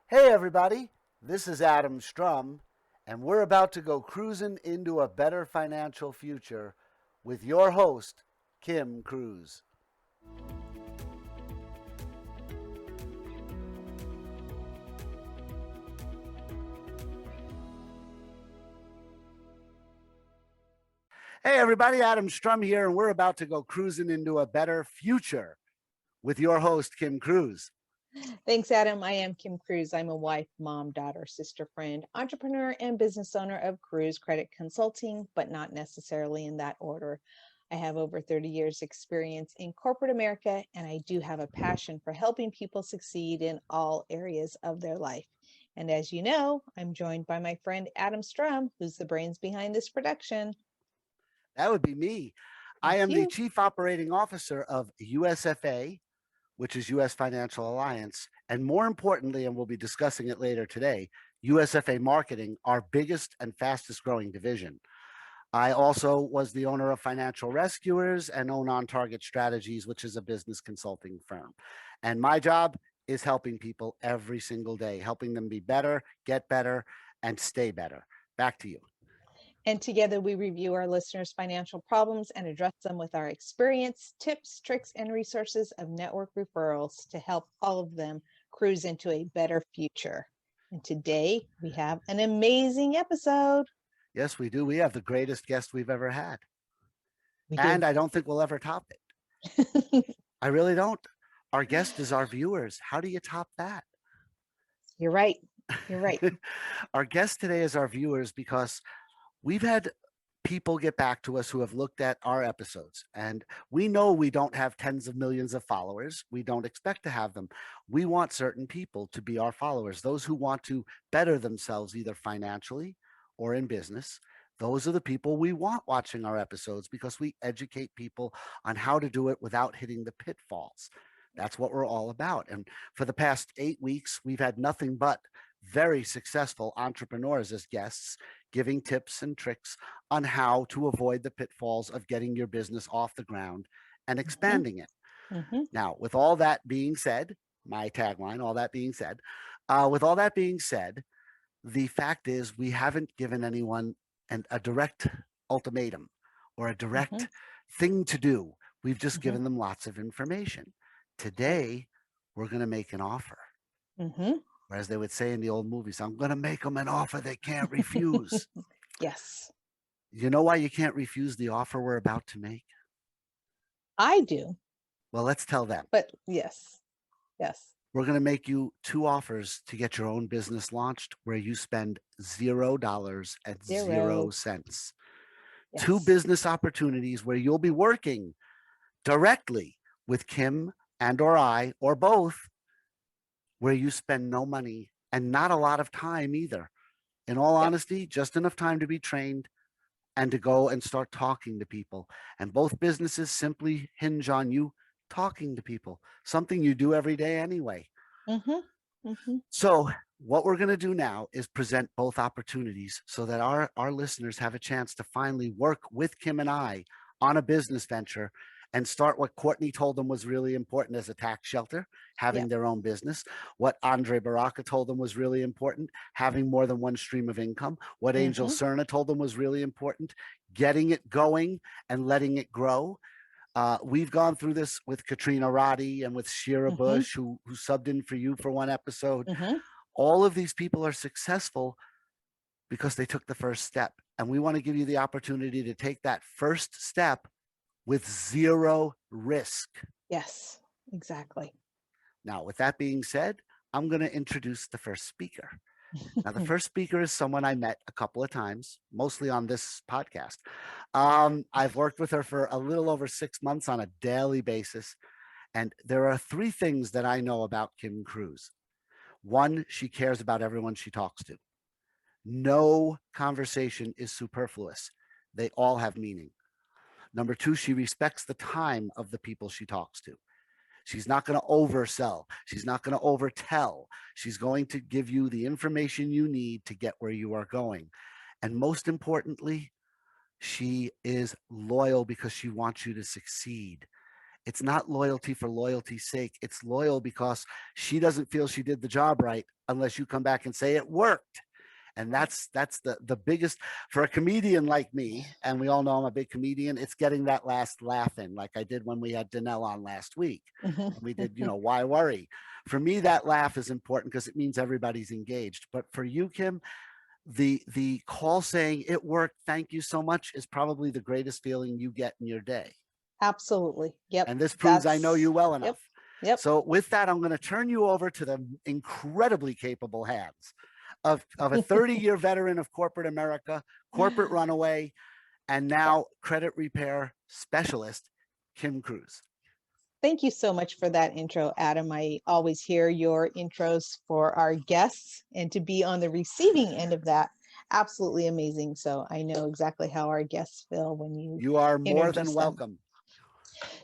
Hey everybody, this is Adam Strum, and we're about to go cruising into a better financial future with your host, Kim Cruz. Hey everybody, Adam Strum here, and we're about to go cruising into a better future with your host, Kim Cruz. Thanks, Adam. I am Kim Cruz. I'm a wife, mom, daughter, sister, friend, entrepreneur, and business owner of Cruz Credit Consulting, but not necessarily in that order. I have over 30 years experience in corporate America, and I do have a passion for helping people succeed in all areas of their life. And as you know, I'm joined by my friend Adam Strum, who's the brains behind this production. That would be me. I Thank am the you. Chief Operating Officer of USFA, which is US Financial Alliance, and more importantly, and we'll be discussing it later today, USFA Marketing, our biggest and fastest growing division. I also was the owner of Financial Rescuers and own On Target Strategies, which is a business consulting firm. And my job is helping people every single day, helping them be better, get better, and stay better. Back to you. And together we review our listeners' financial problems and address them with our experience, tips, tricks, and resources of network referrals to help all of them cruise into a better future. And today we have an amazing episode. Yes, we do. We have the greatest guest we've ever had. We And do. I don't think we'll ever top it. I really don't. Our guest is our viewers. How do you top that? You're right. You're right. Our guest today is our viewers because we've had people get back to us who have looked at our episodes, and we know we don't have tens of millions of followers. We don't expect to have them. We want certain people to be our followers, those who want to better themselves either financially or in business. Those are the people we want watching our episodes because we educate people on how to do it without hitting the pitfalls. That's what we're all about. And for the past 8 weeks, we've had nothing but very successful entrepreneurs as guests, giving tips and tricks on how to avoid the pitfalls of getting your business off the ground and Mhm, expanding it. mhm, Now, with all that being said, my tagline, all that being said, with all that being said, the fact is we haven't given anyone a direct ultimatum or a mhm, direct thing to do. We've just mhm. given them lots of information. Right. Today, we're going to make an offer. Mhm. Or as they would say in the old movies, I'm going to make them an offer they can't refuse. Yes, You know why you can't refuse the offer we're about to make? I do. Well, let's tell them. But yes, yes. We're going to make you two offers to get your own business launched where you spend $0 and zero Zero. cents. Two Yes. business opportunities where you'll be working directly with Kim and or I or both, where you spend no money and not a lot of time either. In all Yep. honesty, just enough time to be trained and to go and start talking to people. And both businesses simply hinge on you talking to people, something you do every day anyway. Mhm, mhm. So, what we're going to do now is present both opportunities so that our listeners have a chance to finally work with Kim and I on a business venture and start what Courtney told them was really important as a tax shelter, having Yep. their own business. What Andre Baraka told them was really important, having more than one stream of income. What Angel Mhm, Cerna told them was really important, getting it going and letting it grow. We've gone through this with Katrina Roddy and with Shira mhm, Bush, who subbed in for you for one episode. mhm. All of these people are successful because they took the first step. And we want to give you the opportunity to take that first step with zero risk. Yes, exactly. Now, with that being said, I'm going to introduce the first speaker. Now, the first speaker is someone I met a couple of times, mostly on this podcast. I've worked with her for a little over 6 months on a daily basis. And there are three things that I know about Kim Cruz. One, she cares about everyone she talks to. No conversation is superfluous, they all have meaning. Number two, she respects the time of the people she talks to. She's not going to oversell. She's not going to overtell. She's going to give you the information you need to get where you are going. And most importantly, she is loyal because she wants you to succeed. It's not loyalty for loyalty's sake. It's loyal because she doesn't feel she did the job right unless you come back and say it worked. And that's the biggest for a comedian like me, and we all know I'm a big comedian. It's getting that last laugh in, like I did when we had Danelle on last week, Mhm. and we did, why worry? For me, that laugh is important because it means everybody's engaged. But for you, Kim, the call saying it worked, thank you so much, is probably the greatest feeling you get in your day. Absolutely. Yep. And this proves I know you That's, well yep. enough. Yep. So with that, I'm going to turn you over to the incredibly capable hands of a 30-year veteran of corporate America, corporate runaway, and Yep. now credit repair specialist, Kim Cruz. Thank you so much for that intro, Adam. I always hear your intros for our guests, and to be on the receiving end of that, absolutely amazing. So I know exactly how our guests feel when you You are more than introduce them. welcome.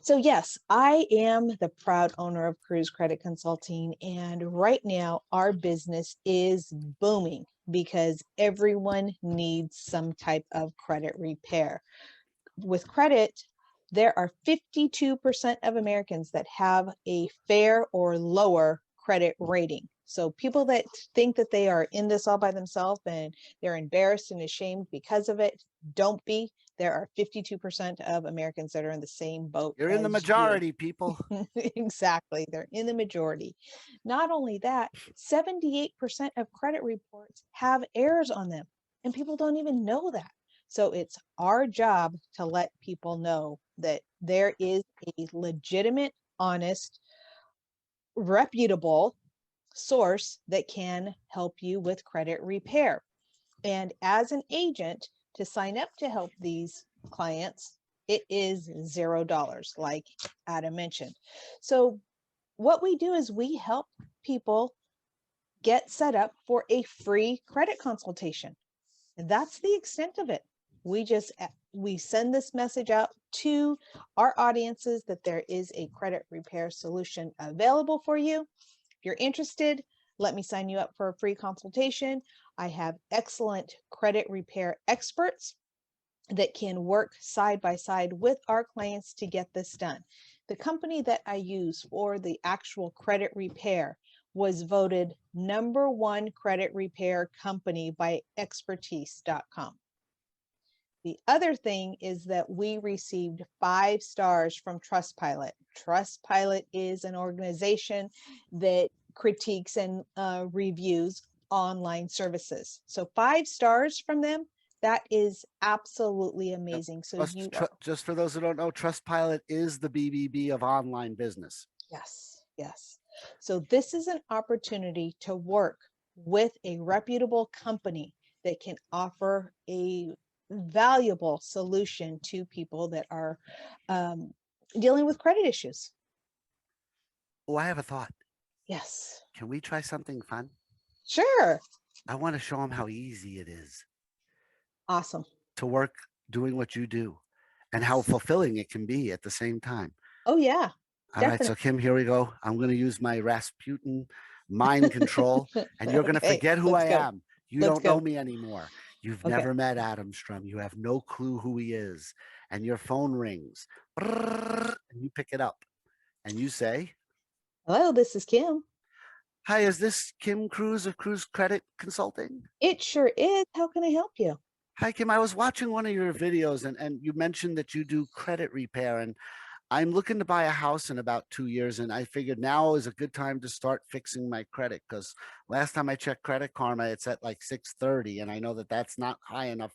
So, yes, I am the proud owner of Cruz Credit Consulting. And right now, our business is booming because everyone needs some type of credit repair. With credit, there are 52% of Americans that have a fair or lower credit rating. So people that think that they are in this all by themselves and they're embarrassed and ashamed because of it, don't be. There are 52% of Americans that are in the same boat You're in the as you. majority, people. Exactly. They're in the majority. Not only that, 78% of credit reports have errors on them, and people don't even know that. So it's our job to let people know that there is a legitimate, honest, reputable source that can help you with credit repair. And as an agent, to sign up to help these clients, it is $0, like Adam mentioned. So what we do is we help people get set up for a free credit consultation. And that's the extent of it. We send this message out to our audiences that there is a credit repair solution available for you. If you're interested, let me sign you up for a free consultation. I have excellent credit repair experts that can work side by side with our clients to get this done. The company that I use for the actual credit repair was voted #1 credit repair company by expertise.com. The other thing is that we received 5 stars from Trustpilot. Trustpilot is an organization that critiques and reviews online services. So 5 stars from them, that is absolutely Yep. amazing. So you are, Just for those who don't know, Trustpilot is the BBB of online business. yes, yes. So this is an opportunity to work with a reputable company that can offer a valuable solution to people that are um, dealing with credit issues. Oh, I have a thought. Yes, Can we try something fun? sure. I want to show them how easy it is Awesome. to work doing what you do and how Yes. fulfilling it can be at the same time. Oh, yeah, All right, definitely. so Kim, here we go. I'm going to use my Rasputin mind control, and you're going to Okay, forget who let's I go. am. You Let's don't know go. me anymore. You've Okay. never met Adam Strum. You have no clue who he is. And your phone rings, and you pick it up, and you say, Hello, this is Kim. "Hi, is this Kim Cruz of Cruz Credit Consulting?" It sure is. How can I help you? Hi, Kim. I was watching one of your videos, and you mentioned that you do credit repair, and I'm looking to buy a house in about 2 years, and I figured now is a good time to start fixing my credit because last time I checked Credit Karma, it's at like 630, and I know that that's not high enough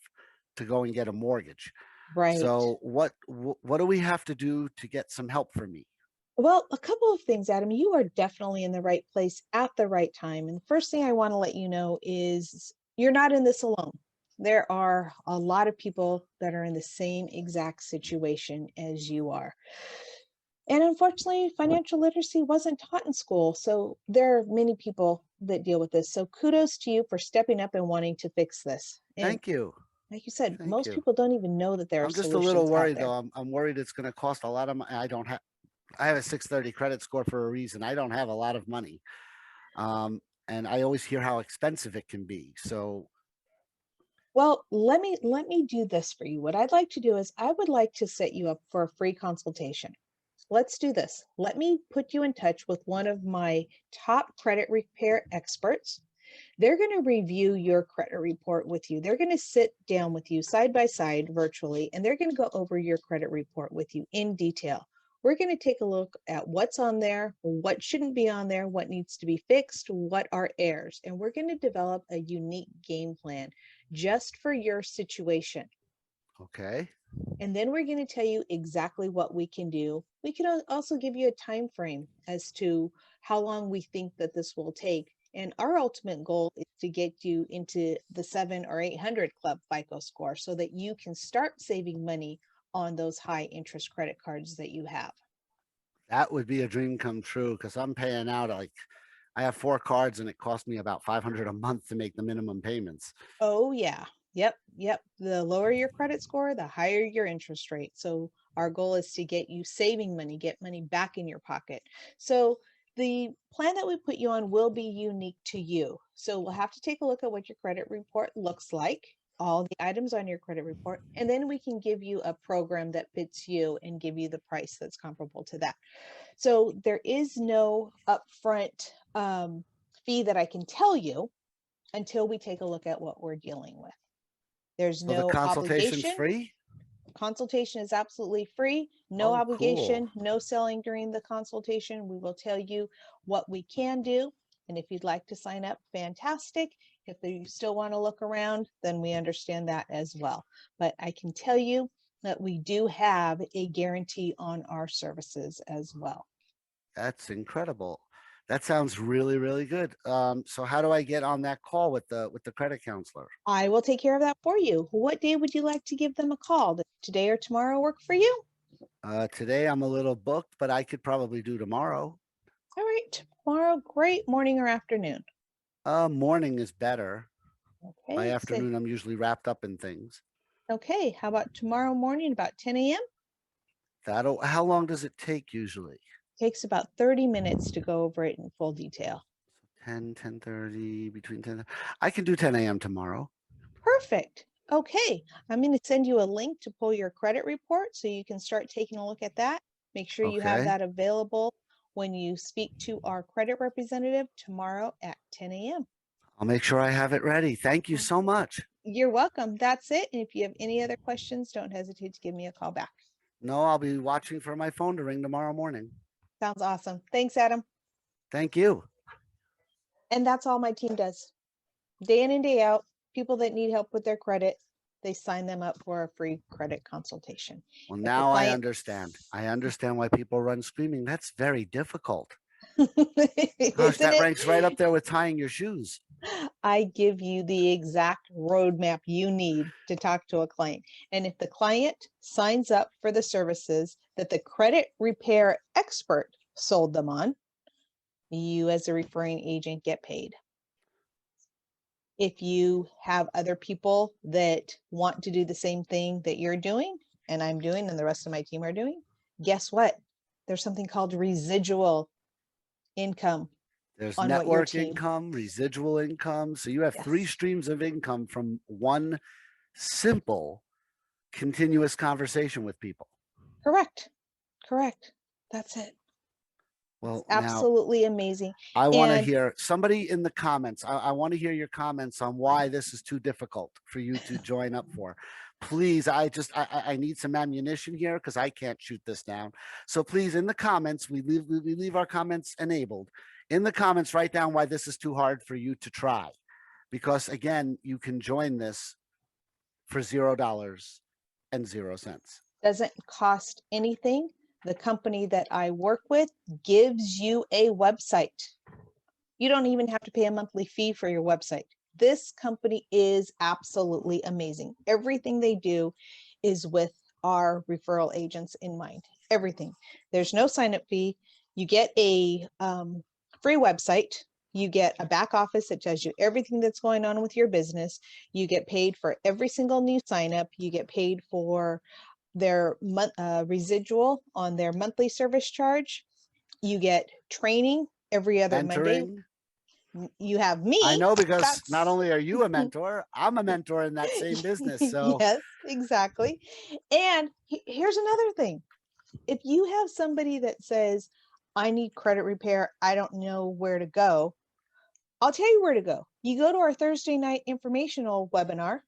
to go and get a mortgage. Right. So what do we have to do to get some help for me? Well, a couple of things, Adam. You are definitely in the right place at the right time. And the first thing I want to let you know is you're not in this alone. There are a lot of people that are in the same exact situation as you are. And unfortunately, financial literacy wasn't taught in school. So there are many people that deal with this. So kudos to you for stepping up and wanting to fix this. And Thank you. like you said, Thank most you. people don't even know that there are I'm just a little solutions out worried though. there. I'm worried it's going to cost a lot of money. I have a 630 credit score for a reason. I don't have a lot of money. Um, and I always hear how expensive it can be. So Well, let me do this for you. What I'd like to do is I would like to set you up for a free consultation. let's do this. Let me put you in touch with one of my top credit repair experts. They're going to review your credit report with you. They're going to sit down with you side by side virtually, and they're going to go over your credit report with you in detail. We're going to take a look at what's on there, what shouldn't be on there, what needs to be fixed, what are errors, and we're going to develop a unique game plan just for your situation. Okay. And then we're going to tell you exactly what we can do. We can also give you a time frame as to how long we think that this will take. And our ultimate goal is to get you into the 700 or 800 club FICO score so that you can start saving money on those high interest credit cards that you have. That would be a dream come true because I'm paying out like I have 4 cards and it costs me about 500 a month to make the minimum payments. Oh, yeah. Yep. The lower your credit score, the higher your interest rate. So our goal is to get you saving money, get money back in your pocket. So the plan that we put you on will be unique to you. So we'll have to take a look at what your credit report looks like, all the items on your credit report, and then we can give you a program that fits you and give you the price that's comparable to that. So there is no upfront fee that I can tell you until we take a look at what we're dealing with. There's So the no consultation's obligation. free? Consultation is absolutely free. No Oh, cool. obligation, no selling during the consultation. We will tell you what we can do. And if you'd like to sign up, fantastic. If you still want to look around, then we understand that as well. But I can tell you that we do have a guarantee on our services as well. That's incredible. That sounds really, really good. So how do I get on that call with the credit counselor? I will take care of that for you. What day would you like to give them a call? Does today or tomorrow work for you? Today I'm a little booked, but I could probably do tomorrow. All right, tomorrow, great morning or afternoon. Morning is better. By Okay, say, afternoon, I'm usually wrapped up in things. okay, how about tomorrow morning about 10 a.m.? That'll, how long does it take usually? Takes about 30 minutes to go over it in full detail. 10, 10:30, between 10. I can do 10 a.m. tomorrow. Perfect. Okay, I'm going to send you a link to pull your credit report so you can start taking a look at that. Make sure you have Okay. that available when you speak to our credit representative tomorrow at 10 a.m. I'll make sure I have it ready. Thank you so much. You're welcome. That's it. And if you have any other questions, don't hesitate to give me a call back. No, I'll be watching for my phone to ring tomorrow morning. Sounds awesome. Thanks, Adam. Thank you. And that's all my team does. Day in and day out, people that need help with their credit, they sign them up for a free credit consultation. Well, If the now I client, understand. I understand why people run screaming. That's very difficult. Gosh, isn't that it? ranks right up there with tying your shoes. I give you the exact roadmap you need to talk to a client. And if the client signs up for the services that the credit repair expert sold them on, you as a referring agent get paid. If you have other people that want to do the same thing that you're doing and I'm doing and the rest of my team are doing, guess what? There's something called residual income There's on what your network team. income, residual income. So you have 3 Yes, streams of income from one simple, continuous conversation with people. correct. Correct. That's it. It's Well, now absolutely amazing. I want to And hear somebody in the comments. I want to hear your comments on why this is too difficult for you to join up for. Please, I need some ammunition here because I can't shoot this down. So please, in the comments, we leave our comments enabled. In the comments, write down why this is too hard for you to try, because again, you can join this for $0 and 0 cents. doesn't cost anything. The company that I work with gives you a website. You don't even have to pay a monthly fee for your website. This company is absolutely amazing. Everything they do is with our referral agents in mind. Everything. There's no sign up fee. You get a free website. You get a back office that tells you everything that's going on with your business. You get paid for every single new sign up. You get paid for their residual on their monthly service charge. You get training every other Monday. Mentoring. You have I me. know because not That's only are you a mentor, I'm a mentor in that same business. So yes, exactly. And here's another thing. if you have somebody that says, I need credit repair, I don't know where to go, I'll tell you where to go. You go to our Thursday night informational webinar,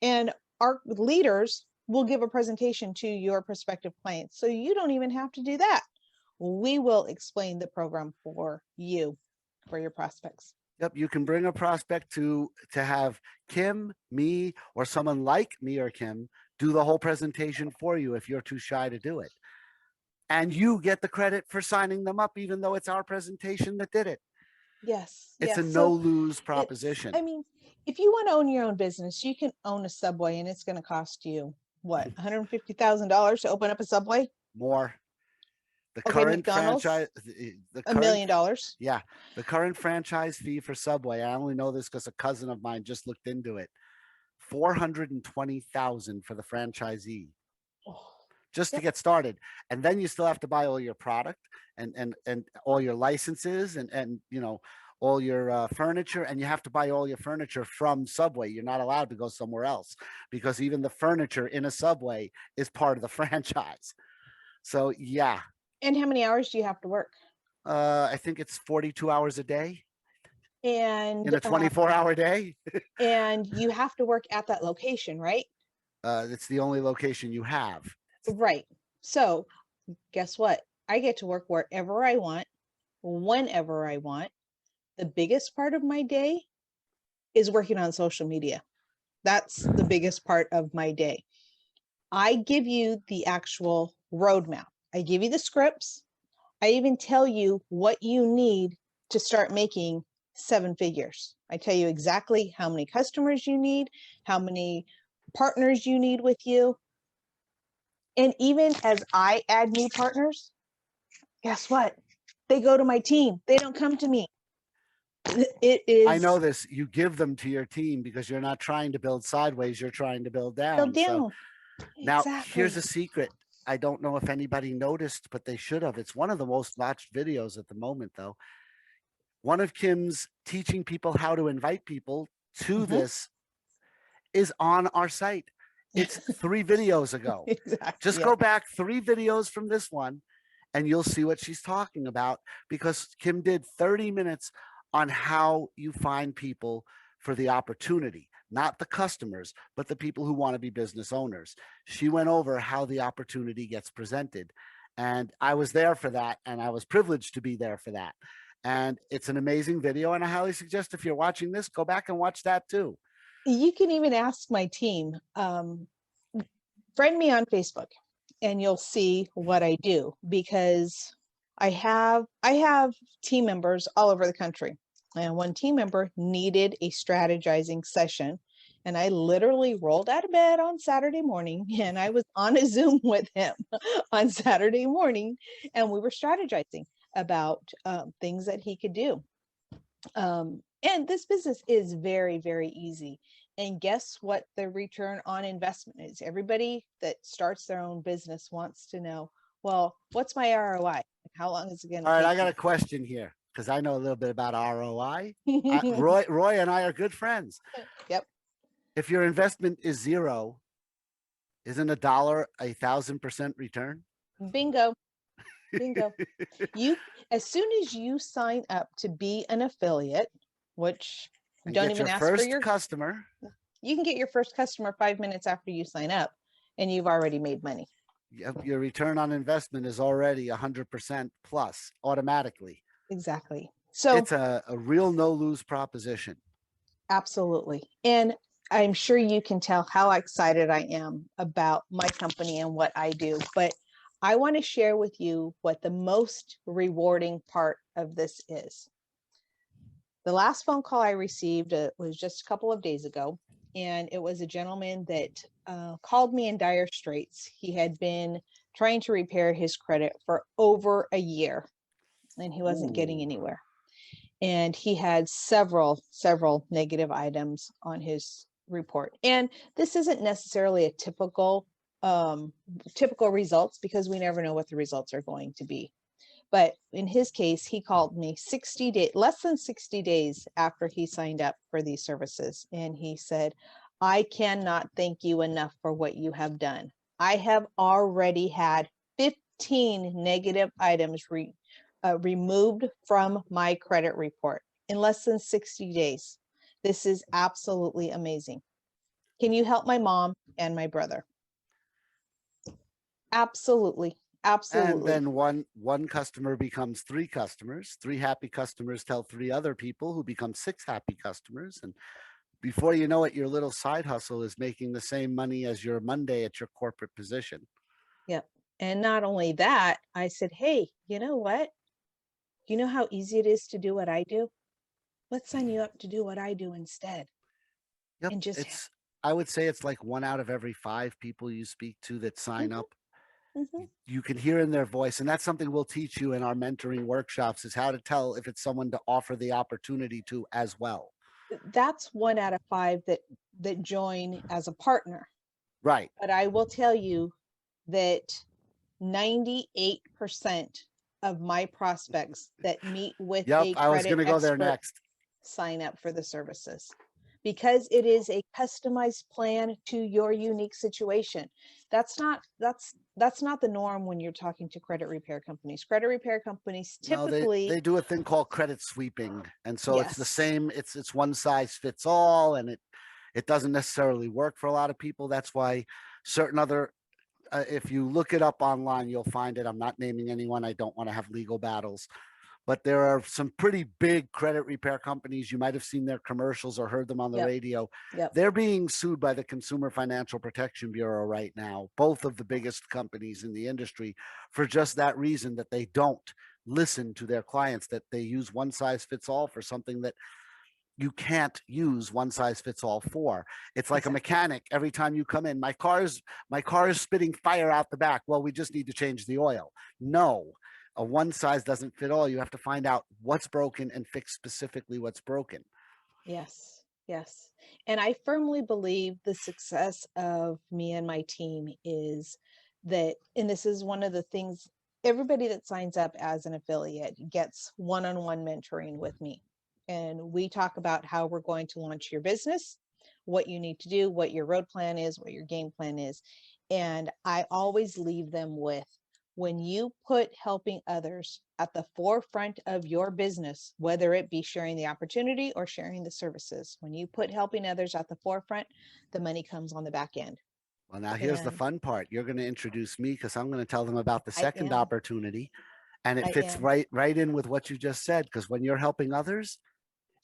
and our leaders will give a presentation to your prospective clients. So you don't even have to do that. We will explain the program for you, for your prospects. Yep, you can bring a prospect to have Kim, me, or someone like me or Kim do the whole presentation for you if you're too shy to do it. And you get the credit for signing them up, even though it's our presentation that did it. Yes, It's a yes. no So lose it's, proposition. I mean, if you want to own your own business, you can own a Subway, and it's going to cost you what, $150,000 to open up a Subway? More. The Okay, current McDonald's, franchise, the $1 current, million. yeah, the current franchise fee for Subway. I only know this because a cousin of mine just looked into it. 420,000 for the franchisee Oh, just to yep. get started, and then you still have to buy all your product and all your licenses and all your furniture, and you have to buy all your furniture from Subway. You're not allowed to go somewhere else because even the furniture in a Subway is part of the franchise. So yeah, And how many hours do you have to work? I think it's 42 hours a day in And a 24-hour day. and you have to work at that location, right? It's the only location you have. Right. So guess what? I get to work wherever I want, whenever I want. The biggest part of my day is working on social media. That's the biggest part of my day. I give you the actual roadmap. I give you the scripts. I even tell you what you need to start making 7 figures. I tell you exactly how many customers you need, how many partners you need with you. And even as I add new partners, guess what? They go to my team. They don't come to me. It I is know this. You give them to your team because you're not trying to build sideways, you're trying to build built down. So down. now here's Exactly. a secret. I don't know if anybody noticed, but they should have. It's one of the most watched videos at the moment, though. One of Kim's teaching people how to invite people to Mhm. this is on our site. It's 3 videos ago. Exactly. Just Yeah. go back 3 videos from this one and you'll see what she's talking about because Kim did 30 minutes on how you find people for the opportunity, not the customers, but the people who want to be business owners. She went over how the opportunity gets presented. And I was there for that. And I was privileged to be there for that. And it's an amazing video. And I highly suggest if you're watching this, go back and watch that too. You can even ask my team, friend me on Facebook, and you'll see what I do, because I have team members all over the country. And one team member needed a strategizing session. And I literally rolled out of bed on Saturday morning and I was on a Zoom with him on Saturday morning. And we were strategizing about things that he could do. And this business is very, very easy. And guess what the return on investment is? Everybody that starts their own business wants to know, well, what's my ROI? How long is it going to All right, take I got me? a question here because I know a little bit about ROI. Yep. Roy and I are good friends. Yep. If your investment is zero, isn't $1 1,000% return? Bingo. Bingo. You, as soon as you sign up to be an affiliate, which And don't get even your ask for first your, customer. you can get your first customer 5 minutes after you sign up, and you've already made money. Your return on investment is already 100% plus automatically. Exactly. So It's a real no lose proposition. absolutely. And I'm sure you can tell how excited I am about my company and what I do. But I want to share with you what the most rewarding part of this is. The last phone call I received was just a couple of days ago, and it was a gentleman that called me in dire straits. He had been trying to repair his credit for over a year, and he wasn't getting Ooh. anywhere. And he had several negative items on his report. And this isn't necessarily a typical results, because we never know what the results are going to be. But in his case, he called me 60 days, less than 60 days after he signed up for these services. And he said, I cannot thank you enough for what you have done. I have already had 15 negative items removed from my credit report in less than 60 days. This is absolutely amazing. Can you help my mom and my brother? Absolutely. And Absolutely. then one customer becomes three customers. Three happy customers tell three other people, who become six happy customers. And before you know it, your little side hustle is making the same money as your Monday at your corporate position. Yep. And not only that, I said, hey, you know what? You know how easy it is to do what I do? Let's sign you up to do what I do instead. Yep. And just, I would say it's like one out of every five people you speak to that sign mhm, up. mhm. You can hear in their voice, and that's something we'll teach you in our mentoring workshops, is how to tell if it's someone to offer the opportunity to as well. That's 1 out of 5 that join as a partner. Right. But I will tell you that 98% of my prospects that meet with Yep. a I was credit going to go there expert next. sign up for the services because it is a customized plan to your unique situation. That's not the norm when you're talking to credit repair companies. Credit repair companies No, typically, they do a thing called credit sweeping, and so it's the yes, same. It's one size fits all, and it doesn't necessarily work for a lot of people. That's why certain other, if you look it up online, you'll find it. I'm not naming anyone. I don't want to have legal battles, but there are some pretty big credit repair companies. You might have seen their commercials or heard them on the yep, radio. yep, They're being sued by the Consumer Financial Protection Bureau right now, both of the biggest companies in the industry, for just that reason, that they don't listen to their clients, that they use one size fits all for something that you can't use one size fits all for. It's like a exactly. mechanic. Every time you come in, my car is spitting fire out the back. Well, we just need to change the oil. No, a one size doesn't fit all. You have to find out what's broken and fix specifically what's broken. Yes, yes. And I firmly believe the success of me and my team is that, and this is one of the things, everybody that signs up as an affiliate gets one-on-one mentoring with me. And we talk about how we're going to launch your business, what you need to do, what your road plan is, what your game plan is. And I always leave them with, when you put helping others at the forefront of your business, whether it be sharing the opportunity or sharing the services, when you put helping others at the forefront, the money comes on the back end. Well, now here's the And fun part. You're going to introduce me because I'm going to tell them about the I second am, opportunity. And it I fits am. right in with what you just said. Because when you're helping others,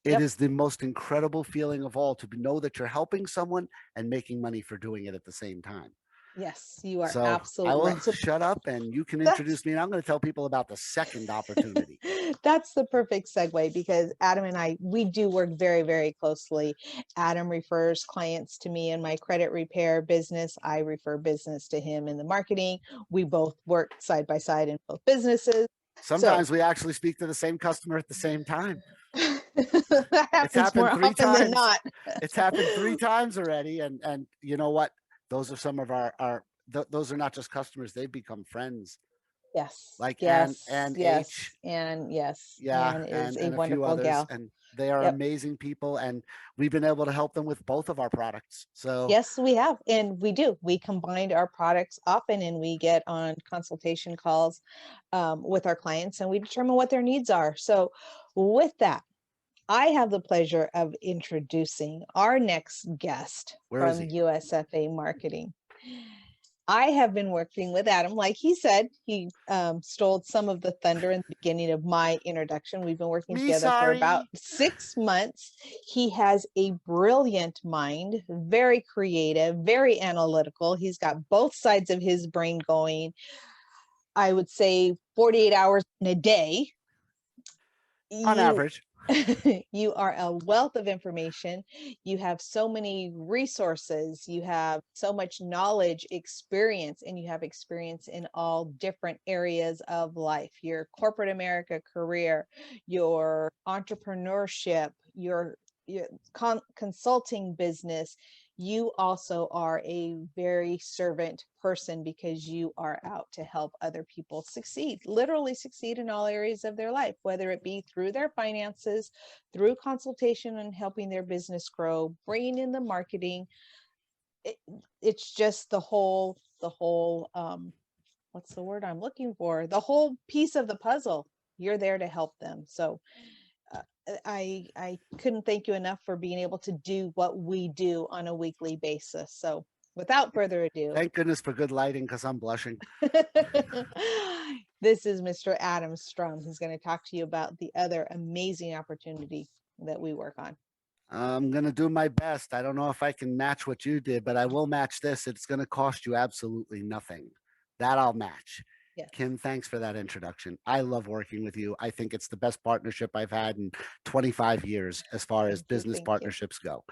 it Yep. is the most incredible feeling of all to know that you're helping someone and making money for doing it at the same time. Yes, you are So I absolutely will right. So shut up and you can that's introduce me, and I'm going to tell people about the second opportunity. that's the perfect segue because Adam and I, we do work very, very closely. Adam refers clients to me in my credit repair business. I refer business to him in the marketing. We both work side by side in both businesses. So Sometimes we actually speak to the same customer at the same time. that It's happens more happened three often than times. not. It's happened three times already. And you know what? Those are some of those are not just customers, they've become friends. Yes, Like yes, and H, yes, and yes, yeah, Anne is a and a few wonderful others, gal. and they are Yep. amazing people, and we've been able to help them with both of our products. So Yes, we have, and we do. We combined our products often, and we get on consultation calls with our clients, and we determine what their needs are. So, with that, I have the pleasure of introducing our next guest where is from he? USFA Marketing. I have been working with Adam. Like he said, he stole some of the thunder in the beginning of my introduction. We've been working Me, together for about sorry. 6 months. He has a brilliant mind, very creative, very analytical. He's got both sides of his brain going, I would say 48 hours in a day. On You average. you are a wealth of information. You have so many resources. You have so much knowledge, experience, and you have experience in all different areas of life, your corporate America career, your entrepreneurship, your consulting business. You also are a very servant person because you are out to help other people succeed, literally succeed in all areas of their life, whether it be through their finances, through consultation and helping their business grow, bringing in the marketing. It, it's just the whole what's the word I'm looking for? The whole piece of the puzzle. You're there to help them. So I couldn't thank you enough for being able to do what we do on a weekly basis. So without further ado, Thank goodness for good lighting because I'm blushing. this is Mr. Adam Strum. He's going to talk to you about the other amazing opportunity that we work on. I'm going to do my best. I don't know if I can match what you did, but I will match this. It's going to cost you absolutely nothing. That I'll match. Yes. Kim, thanks for that introduction. I love working with you. I think it's the best partnership I've had in 25 years as far as business partnerships go.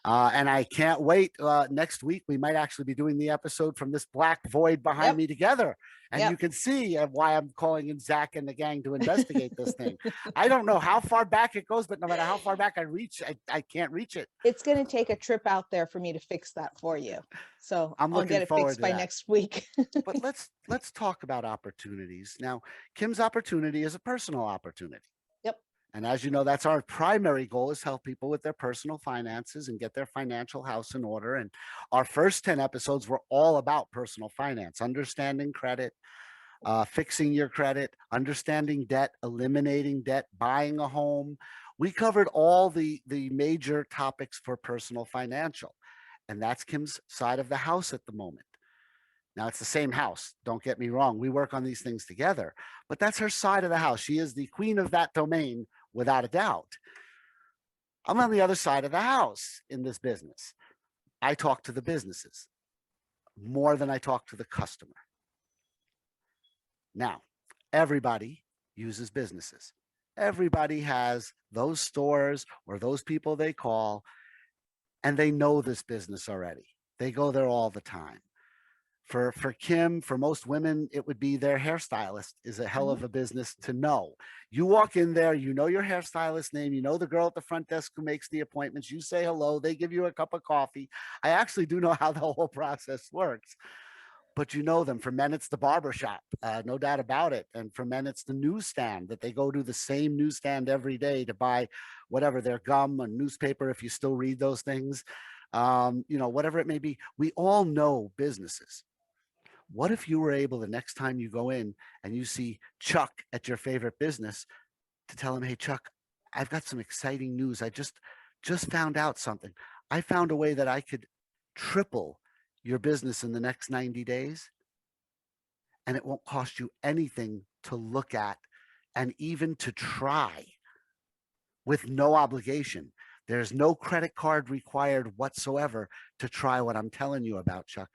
And I can't wait. Next week, we might actually be doing the episode from this black void behind me together. And you can see why I'm calling in Zach and the gang to investigate this thing. I don't know how far back it goes, but no matter how far back I reach, I can't reach it. It's going to take a trip out there for me to fix that for you. So I'll get it fixed by next week. But let's talk about opportunities. Now, Kim's opportunity is a personal opportunity. Yep. And as you know, that's our primary goal, is help people with their personal finances and get their financial house in order. And our first 10 episodes were all about personal finance, understanding credit, fixing your credit, understanding debt, eliminating debt, buying a home. We covered all the major topics for personal financial. And that's Kim's side of the house at the moment. Now, it's the same house. Don't get me wrong. We work on these things together, but that's her side of the house. She is the queen of that domain, without a doubt. I'm on the other side of the house in this business. I talk to the businesses more than I talk to the customer. Now, everybody uses businesses. Everybody has those stores or those people they call, and they know this business already. They go there all the time. For Kim, for most women, it would be their hairstylist is a hell of a business to know. You walk in there, you know your hairstylist name, you know the girl at the front desk who makes the appointments, you say hello, they give you a cup of coffee. I actually do know how the whole process works. But you know them. For men, it's the barber shop, no doubt about it. And for men, it's the newsstand that they go to the same newsstand every day to buy whatever, their gum or newspaper, if you still read those things, whatever it may be. We all know businesses. What if you were able, the next time you go in and you see Chuck at your favorite business, to tell him, hey, Chuck, I've got some exciting news. I just found out something. I found a way that I could triple your business in the next 90 days, and it won't cost you anything to look at and even to try, with no obligation. There's no credit card required whatsoever to try what I'm telling you about, Chuck.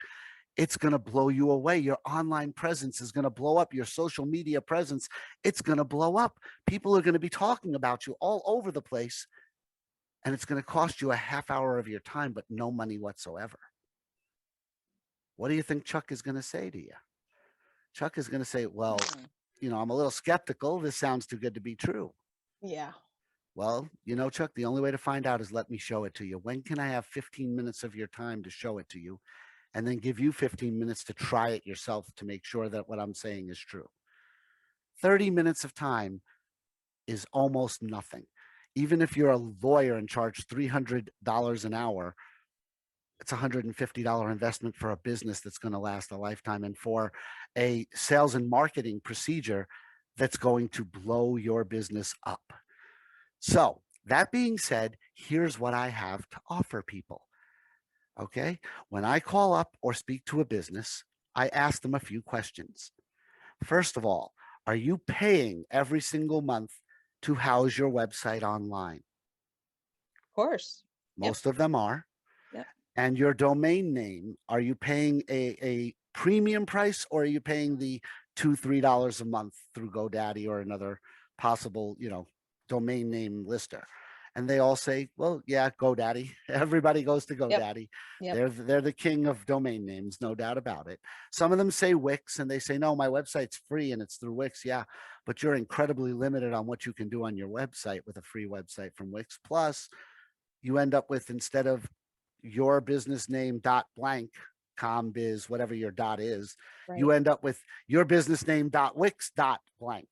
It's going to blow you away. Your online presence is going to blow up. Your social media presence, it's going to blow up. People are going to be talking about you all over the place, and it's going to cost you a half hour of your time, but no money whatsoever. What do you think Chuck is going to say to you? Chuck is going to say, well, I'm a little skeptical. This sounds too good to be true. Yeah. Well, Chuck, the only way to find out is let me show it to you. When can I have 15 minutes of your time to show it to you? And then give you 15 minutes to try it yourself to make sure that what I'm saying is true. 30 minutes of time is almost nothing. Even if you're a lawyer and charge $300 an hour, it's a $150 investment for a business that's going to last a lifetime, and for a sales and marketing procedure that's going to blow your business up. So that being said, here's what I have to offer people. Okay. When I call up or speak to a business, I ask them a few questions. First of all, are you paying every single month to house your website online? Of course. Most of them are. Yep. And your domain name, are you paying a premium price, or are you paying the $2, $3 a month through GoDaddy or another possible, domain name lister? And they all say, well, yeah, GoDaddy. Everybody goes to GoDaddy. Yep. They're the king of domain names, no doubt about it. Some of them say Wix, and they say, no, my website's free and it's through Wix. Yeah, but you're incredibly limited on what you can do on your website with a free website from Wix. Plus, you end up with, instead of your business name dot blank, combiz, whatever your dot is, you end up with your business name dot wix dot blank.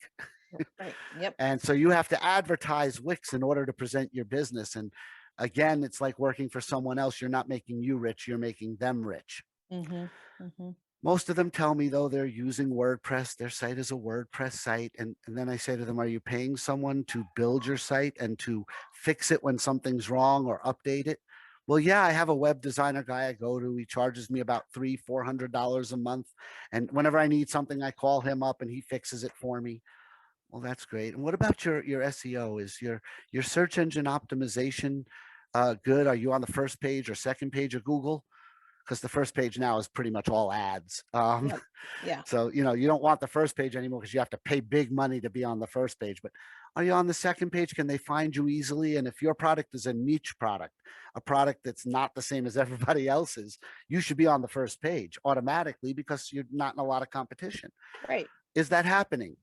Right. Yep. And so you have to advertise Wix in order to present your business. And again, it's like working for someone else. You're not making you rich, you're making them rich. Most of them tell me, though, they're using WordPress. Their site is a WordPress site. And then I say to them, are you paying someone to build your site and to fix it when something's wrong or update it? Well, yeah, I have a web designer guy I go to. He charges me about $300-400 a month. And whenever I need something, I call him up and he fixes it for me. Well, that's great. And what about your SEO? Is your search engine optimization good? Are you on the first page or second page of Google? Because the first page now is pretty much all ads. Yep. Yeah. So, you don't want the first page anymore because you have to pay big money to be on the first page. But are you on the second page? Can they find you easily? And if your product is a niche product, a product that's not the same as everybody else's, you should be on the first page automatically because you're not in a lot of competition. Right. Is that happening?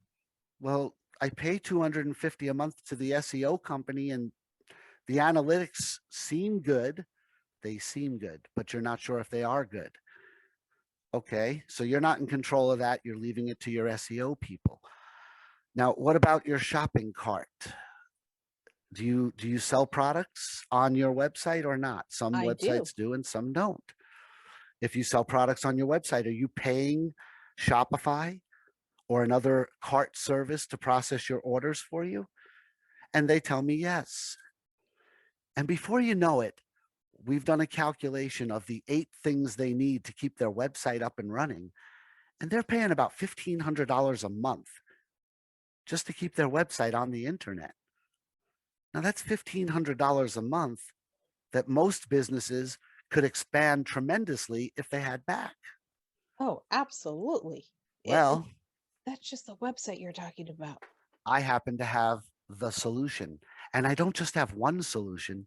Well, I pay $250 a month to the SEO company and the analytics seem good. They seem good, but you're not sure if they are good. Okay, so you're not in control of that. You're leaving it to your SEO people. Now, what about your shopping cart? Do you sell products on your website or not? Some I do. websites do and some don't. If you sell products on your website, are you paying Shopify or another cart service to process your orders for you? And they tell me yes. And before you know it, we've done a calculation of the 8 things they need to keep their website up and running. And they're paying about $1,500 a month just to keep their website on the internet. Now, that's $1,500 a month that most businesses could expand tremendously if they had back. Oh, absolutely. Well, That's just the website you're talking about. I happen to have the solution. And I don't just have one solution,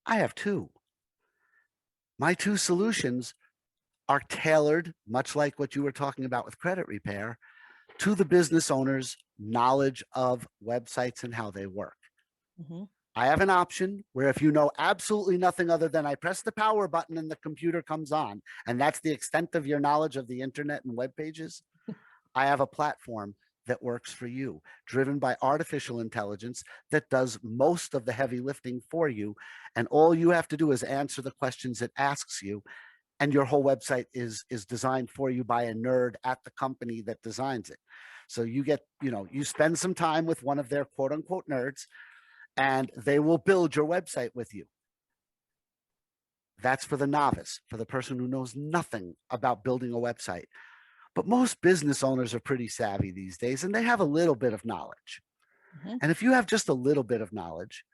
I have 2. My 2 solutions are tailored, much like what you were talking about with credit repair, to the business owner's knowledge of websites and how they work. Mm-hmm. I have an option where if you know absolutely nothing other than I press the power button and the computer comes on, and that's the extent of your knowledge of the internet and web pages, I have a platform that works for you, driven by artificial intelligence that does most of the heavy lifting for you. And all you have to do is answer the questions it asks you. And your whole website is designed for you by a nerd at the company that designs it. So you spend some time with one of their quote unquote nerds and they will build your website with you. That's for the novice, for the person who knows nothing about building a website. But most business owners are pretty savvy these days and they have a little bit of knowledge. Mm-hmm. And if you have just a little bit of knowledge,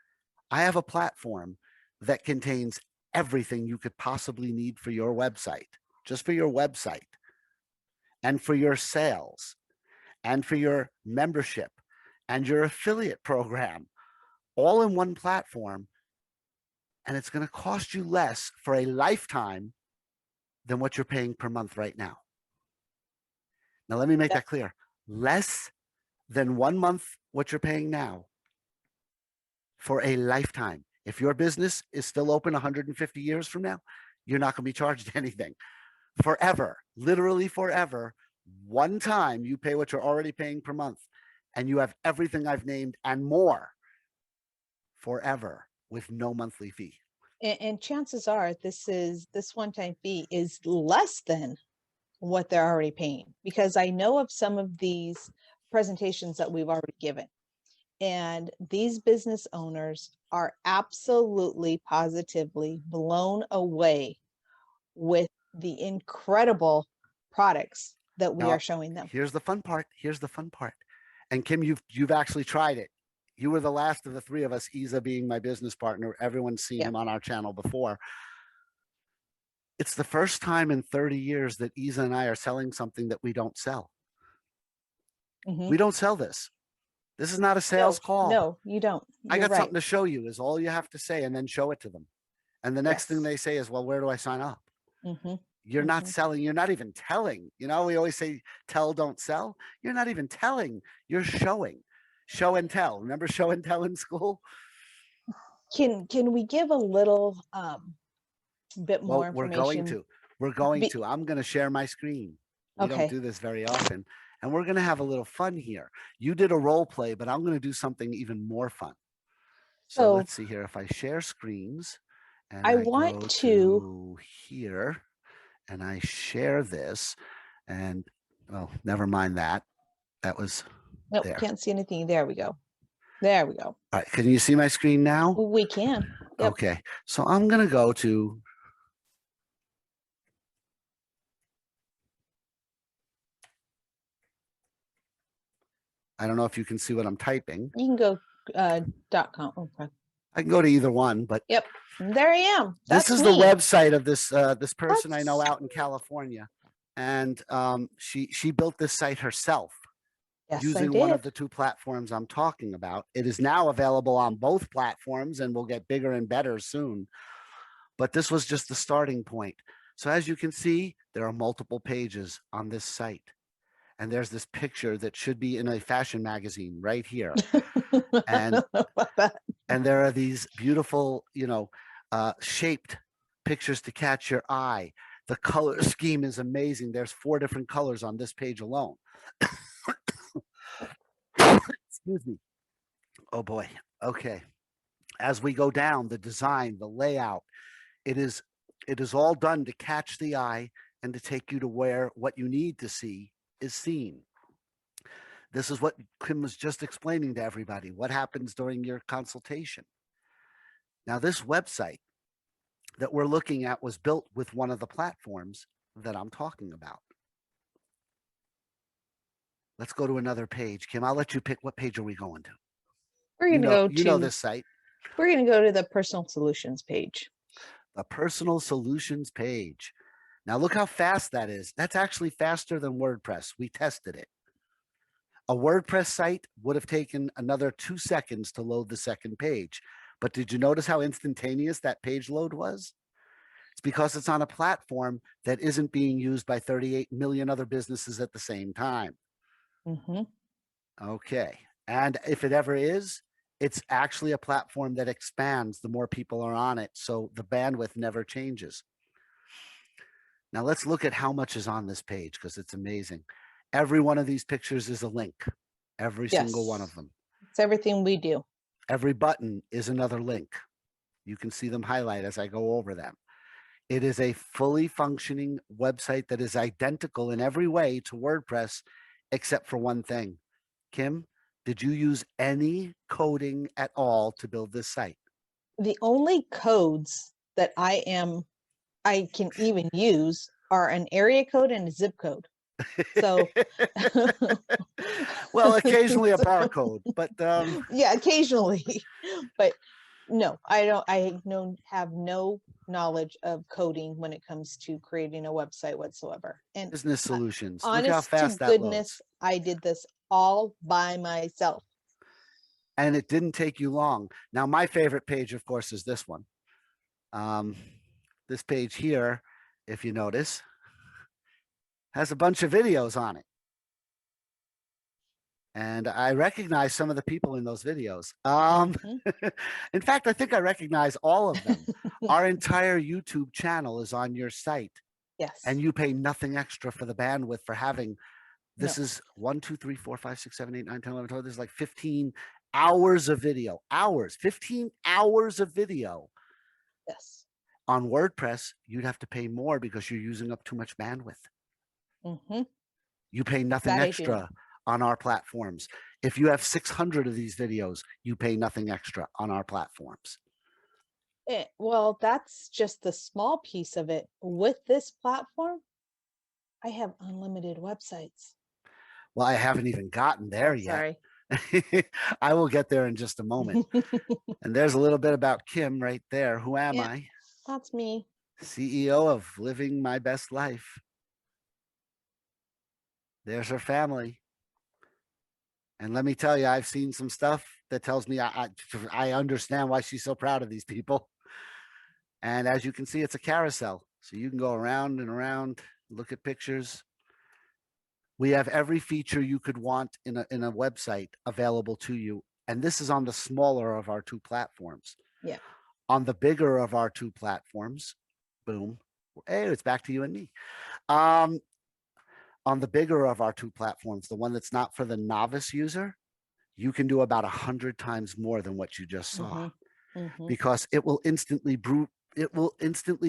I have a platform that contains everything you could possibly need for your website, just for your website, and for your sales, and for your membership, and your affiliate program, all in one platform. And it's going to cost you less for a lifetime than what you're paying per month right now. Now, let me make that clear. Less than 1 month what you're paying now for a lifetime. If your business is still open 150 years from now, you're not going to be charged anything. Forever, literally forever, one time you pay what you're already paying per month, and you have everything I've named and more forever with no monthly fee. And chances are this one-time fee is less than what they're already paying, because I know of some of these presentations that we've already given. And these business owners are absolutely positively blown away with the incredible products that we Now, are showing them. here's the fun part. Here's the fun part. And Kim, you've actually tried it. You were the last of the 3 of us, Isa being my business partner. Everyone's seen him on our channel before. It's the first time in 30 years that Isa and I are selling something that we don't sell. Mm-hmm. We don't sell this. This is not a sales call. No, you don't. I You're got right. something to show you is all you have to say, and then show it to them. And the next thing they say is, well, where do I sign up? Mm-hmm. You're not selling. You're not even telling. We always say, tell, don't sell. You're not even telling. You're showing. Show and tell. Remember show and tell in school? Can we give a little bit more information? We're going to. I'm going to share my screen. We don't do this very often. And we're going to have a little fun here. You did a role play, but I'm going to do something even more fun. So let's see here. If I share screens and I want go to here and I share this, And oh, never mind that. That was Nope, there. can't see anything. There we go. There we go. All right. Can you see my screen now? We can. Yep. Okay. So I'm going to go to, I don't know if you can see what I'm typing. You can go .com. Okay. I can go to either one, but Yep. There I am. this That's is me. the website of this person I know That's- out in California. And she built this site herself. Yes, using I one did. of the two platforms I'm talking about. It is now available on both platforms and will get bigger and better soon. But this was just the starting point. So as you can see, there are multiple pages on this site. And there's this picture that should be in a fashion magazine right here. And and there are these beautiful, shaped pictures to catch your eye. The color scheme is amazing. There's 4 different colors on this page alone. Excuse me. Oh boy. Okay. As we go down, the design, the layout, it is all done to catch the eye and to take you to where what you need to see is seen. This is what Kim was just explaining to everybody. What happens during your consultation? Now, this website that we're looking at was built with one of the platforms that I'm talking about. Let's go to another page. Kim, I'll let you pick. What page are we going to? We're going to go to you know this site. We're going to go to the personal solutions page. The personal solutions page. Now look how fast that is. That's actually faster than WordPress. We tested it. A WordPress site would have taken another 2 seconds to load the second page. But did you notice how instantaneous that page load was? It's because it's on a platform that isn't being used by 38 million other businesses at the same time. Mm-hmm. Okay. And if it ever is, it's actually a platform that expands the more people are on it. So the bandwidth never changes. Now let's look at how much is on this page because it's amazing. Every one of these pictures is a link. Every single one of them. It's everything we do. Every button is another link. You can see them highlight as I go over them. It is a fully functioning website that is identical in every way to WordPress, except for one thing. Kim, did you use any coding at all to build this site? The only codes that I can even use are an area code and a zip code. So well, occasionally a barcode, but yeah, occasionally. But no, I have no knowledge of coding when it comes to creating a website whatsoever. And business solutions. honest Look how fast to that goodness, loads. I did this all by myself. And it didn't take you long. Now, my favorite page, of course, is this one. This page here, if you notice, has a bunch of videos on it. And I recognize some of the people in those videos. In fact, I think I recognize all of them. Our entire YouTube channel is on your site. Yes. And you pay nothing extra for the bandwidth for having, this is 1, 2, 3, 4, 5, 6, 7, 8, 9, 10, 11, 12. There's like 15 hours of video, 15 hours of video. Yes. On WordPress, you'd have to pay more because you're using up too much bandwidth. Mm-hmm. You pay nothing extra on our platforms. If you have 600 of these videos, you pay nothing extra on our platforms. Well, that's just the small piece of it. With this platform, I have unlimited websites. Well, I haven't even gotten there yet. Sorry. I will get there in just a moment. And there's a little bit about Kim right there. Who am I? That's me. CEO of Living My Best Life. There's her family. And let me tell you, I've seen some stuff that tells me I understand why she's so proud of these people. And as you can see, it's a carousel. So you can go around and around, look at pictures. We have every feature you could want in a website available to you. And this is on the smaller of our 2 platforms. Yeah. On the bigger of our 2 platforms, boom. Hey, it's back to you and me. On the bigger of our 2 platforms, the one that's not for the novice user, you can do about 100 times more than what you just saw. Mm-hmm. Because it will instantly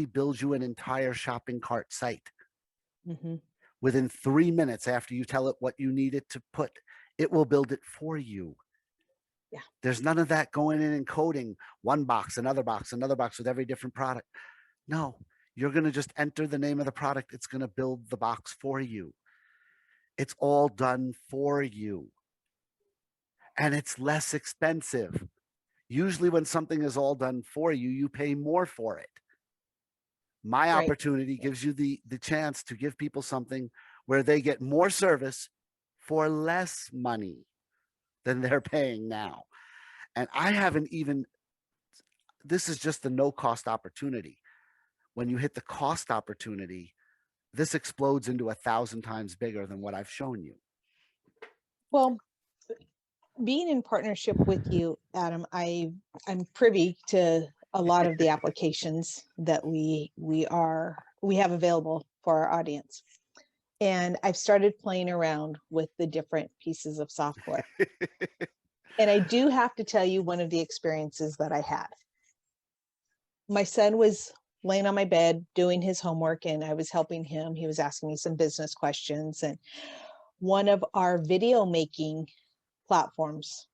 build you an entire shopping cart site. Mm-hmm. Within 3 minutes after you tell it what you need it to put, it will build it for you. Yeah. There's none of that going in and coding one box, another box with every different product. No, you're going to just enter the name of the product. It's going to build the box for you. It's all done for you. And it's less expensive. Usually when something is all done for you, you pay more for it. My Right. opportunity gives you the chance to give people something where they get more service for less money than they're paying now. And I haven't even, this is just the no cost opportunity. When you hit the cost opportunity, this explodes into 1,000 times bigger than what I've shown you. Well, being in partnership with you, Adam, I'm privy to a lot of the applications that we have available for our audience. And I've started playing around with the different pieces of software. And I do have to tell you one of the experiences that I had. My son was laying on my bed doing his homework, and I was helping him. He was asking me some business questions, and one of our video making platforms,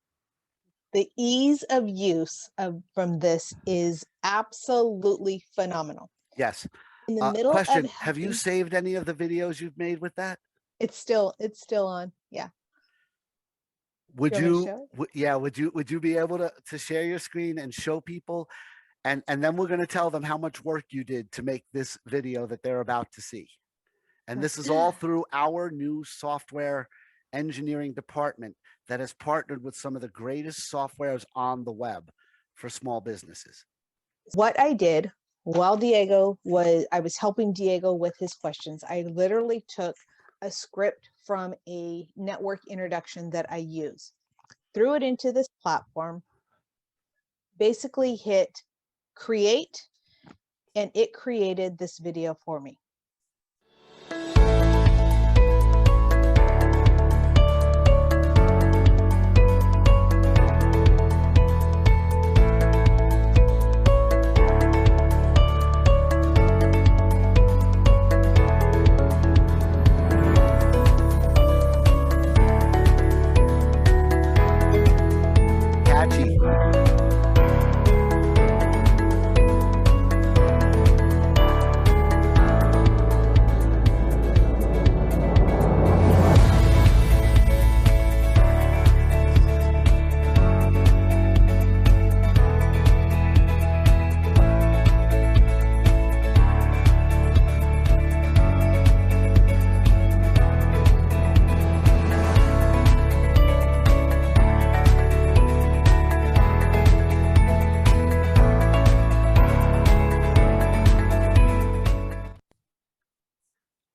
the ease of use from this is absolutely phenomenal. Yes. In the middle Question, of have you saved any of the videos you've made with that? it's still on. Yeah. Would You want me to you, show it? yeah, would you be able to share your screen and show people? And then we're going to tell them how much work you did to make this video that they're about to see. And this is all through our new software engineering department that has partnered with some of the greatest softwares on the web for small businesses. What I did while I was helping Diego with his questions, I literally took a script from a network introduction that I use, threw it into this platform, basically hit create, and it created this video for me. Catchy.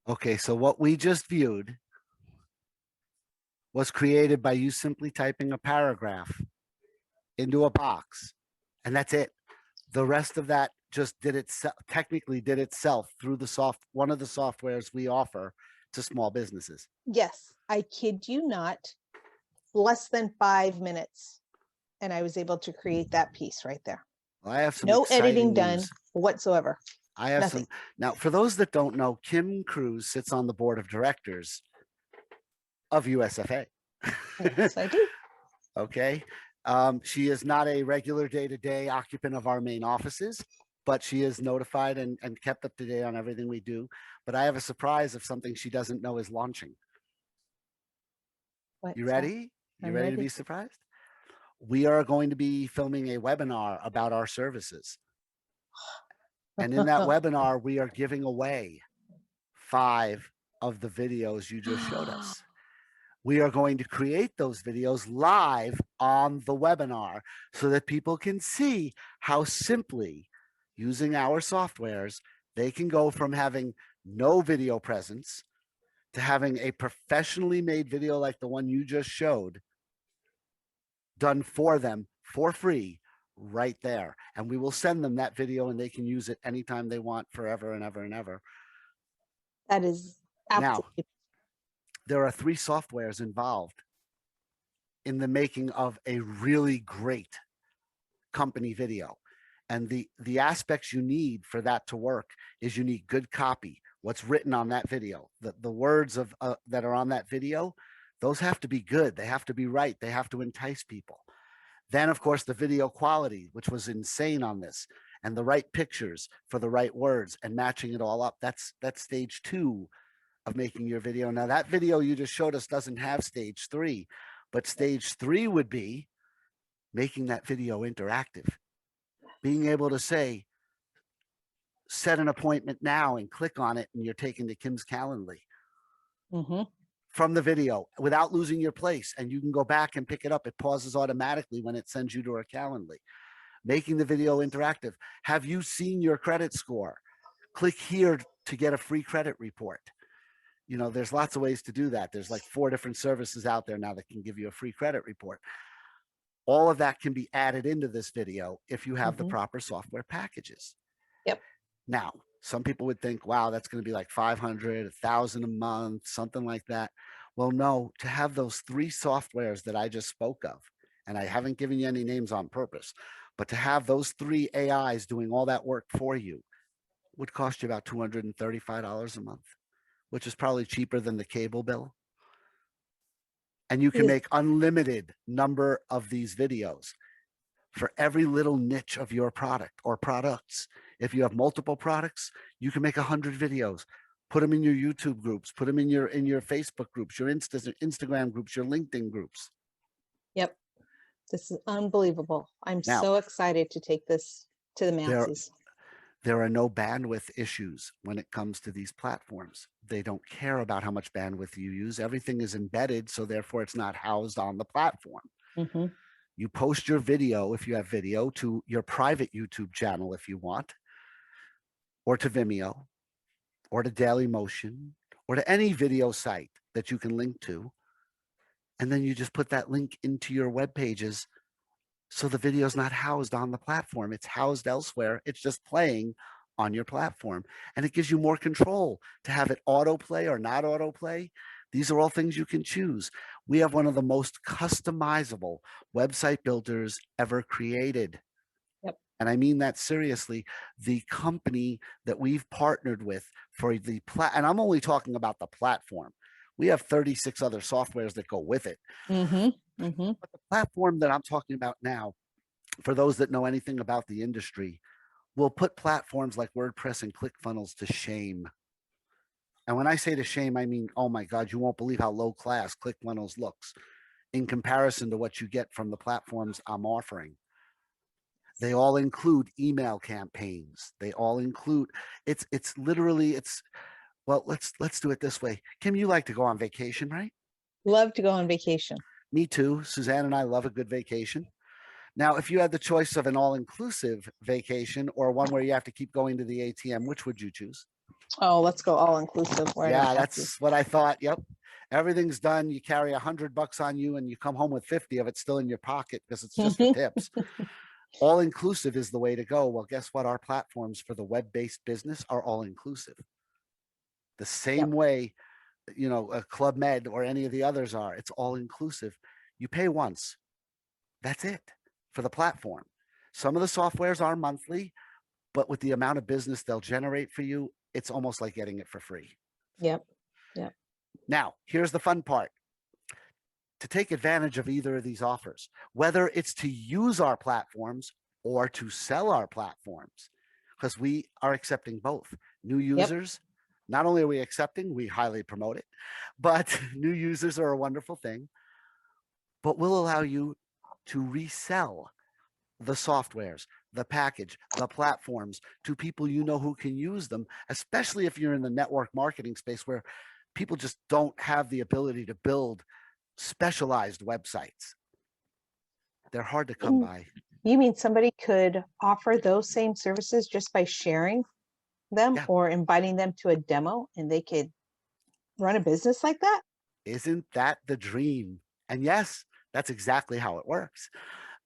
Okay, so what we just viewed was created by you simply typing a paragraph into a box, and that's it. The rest of that just technically did itself through one of the softwares we offer to small businesses. Yes, I kid you not, less than 5 minutes, and I was able to create that piece right there. Well, I have some no editing news done whatsoever. I have Nothing. Now, for those that don't know, Kim Cruz sits on the board of directors of USFA. Yes, I do. Okay. She is not a regular day-to-day occupant of our main offices, but she is notified and kept up to date on everything we do. But I have a surprise of something she doesn't know is launching. You ready? You ready to be surprised? We are going to be filming a webinar about our services. And in that webinar, we are giving away 5 of the videos you just showed us. We are going to create those videos live on the webinar so that people can see how simply, using our softwares, they can go from having no video presence to having a professionally made video like the one you just showed done for them for free right there. And we will send them that video and they can use it anytime they want, forever and ever and ever. That is absolutely. Now, there are 3 softwares involved in the making of a really great company video. And the aspects you need for that to work is you need good copy, what's written on that video, the words of that are on that video, those have to be good. They have to be right. They have to entice people. Then, of course, the video quality, which was insane on this, and the right pictures for the right words and matching it all up. That's stage 2 of making your video. Now, that video you just showed us doesn't have stage 3, but stage 3 would be making that video interactive, being able to say, set an appointment now and click on it, and you're taken to Kim's Calendly from the video without losing your place. And you can go back and pick it up. It pauses automatically when it sends you to her Calendly. Making the video interactive. Have you seen your credit score? Click here to get a free credit report. You know, there's lots of ways to do that. There's like 4 different services out there now that can give you a free credit report. All of that can be added into this video if you have the proper software packages. Yep. Now, some people would think, wow, that's going to be like 500, 1,000 a month, something like that. Well, no, to have those 3 softwares that I just spoke of, and I haven't given you any names on purpose, but to have those 3 AIs doing all that work for you would cost you about $235 a month, which is probably cheaper than the cable bill. And you can make unlimited number of these videos for every little niche of your product or products. If you have multiple products, you can make 100 videos, put them in your YouTube groups, put them in your Facebook groups, your Instagram groups, your LinkedIn groups. Yep. This is unbelievable. I'm Now, so excited to take this to the masses. There are no bandwidth issues when it comes to these platforms. They don't care about how much bandwidth you use. Everything is embedded, so therefore it's not housed on the platform. You post your video, if you have video, to your private YouTube channel if you want, or to Vimeo, or to Dailymotion, or to any video site that you can link to. And then you just put that link into your web pages. So the video is not housed on the platform. It's housed elsewhere. It's just playing on your platform. And it gives you more control to have it autoplay or not autoplay. These are all things you can choose. We have one of the most customizable website builders ever created. Yep. And I mean that seriously. The company that we've partnered with for the and I'm only talking about the platform. We have 36 other softwares that go with it. But the platform that I'm talking about now, for those that know anything about the industry, will put platforms like WordPress and ClickFunnels to shame. And when I say to shame, I mean, oh my God, you won't believe how low class ClickFunnels looks in comparison to what you get from the platforms I'm offering. They all include email campaigns. They all include, it's literally, well, let's do it this way. Kim, you like to go on vacation, right? Love to go on vacation. Me too. Suzanne and I love a good vacation. Now, if you had the choice of an all-inclusive vacation or one where you have to keep going to the ATM, which would you choose? Oh, let's go all inclusive. Yeah, that's what I thought. Yep. Everything's done. You carry $100 on you and you come home with 50 of it still in your pocket because it's just for tips. All inclusive is the way to go. Well, guess what? Our platforms for the web-based business are all inclusive. The same way, you know, a Club Med or any of the others are. It's all inclusive. You pay once. That's it for the platform. Some of the softwares are monthly, but with the amount of business they'll generate for you, it's almost like getting it for free. Yep. Now, here's the fun part. To take advantage of either of these offers, whether it's to use our platforms or to sell our platforms, because we are accepting both new users. Not only are we accepting, we highly promote it, but new users are a wonderful thing. But we'll allow you to resell the softwares, the package, the platforms to people you know who can use them, especially if you're in the network marketing space where people just don't have the ability to build specialized websites. They're hard to come by. You mean somebody could offer those same services just by sharing them or inviting them to a demo and they could run a business like that? Isn't that the dream? And yes, that's exactly how it works.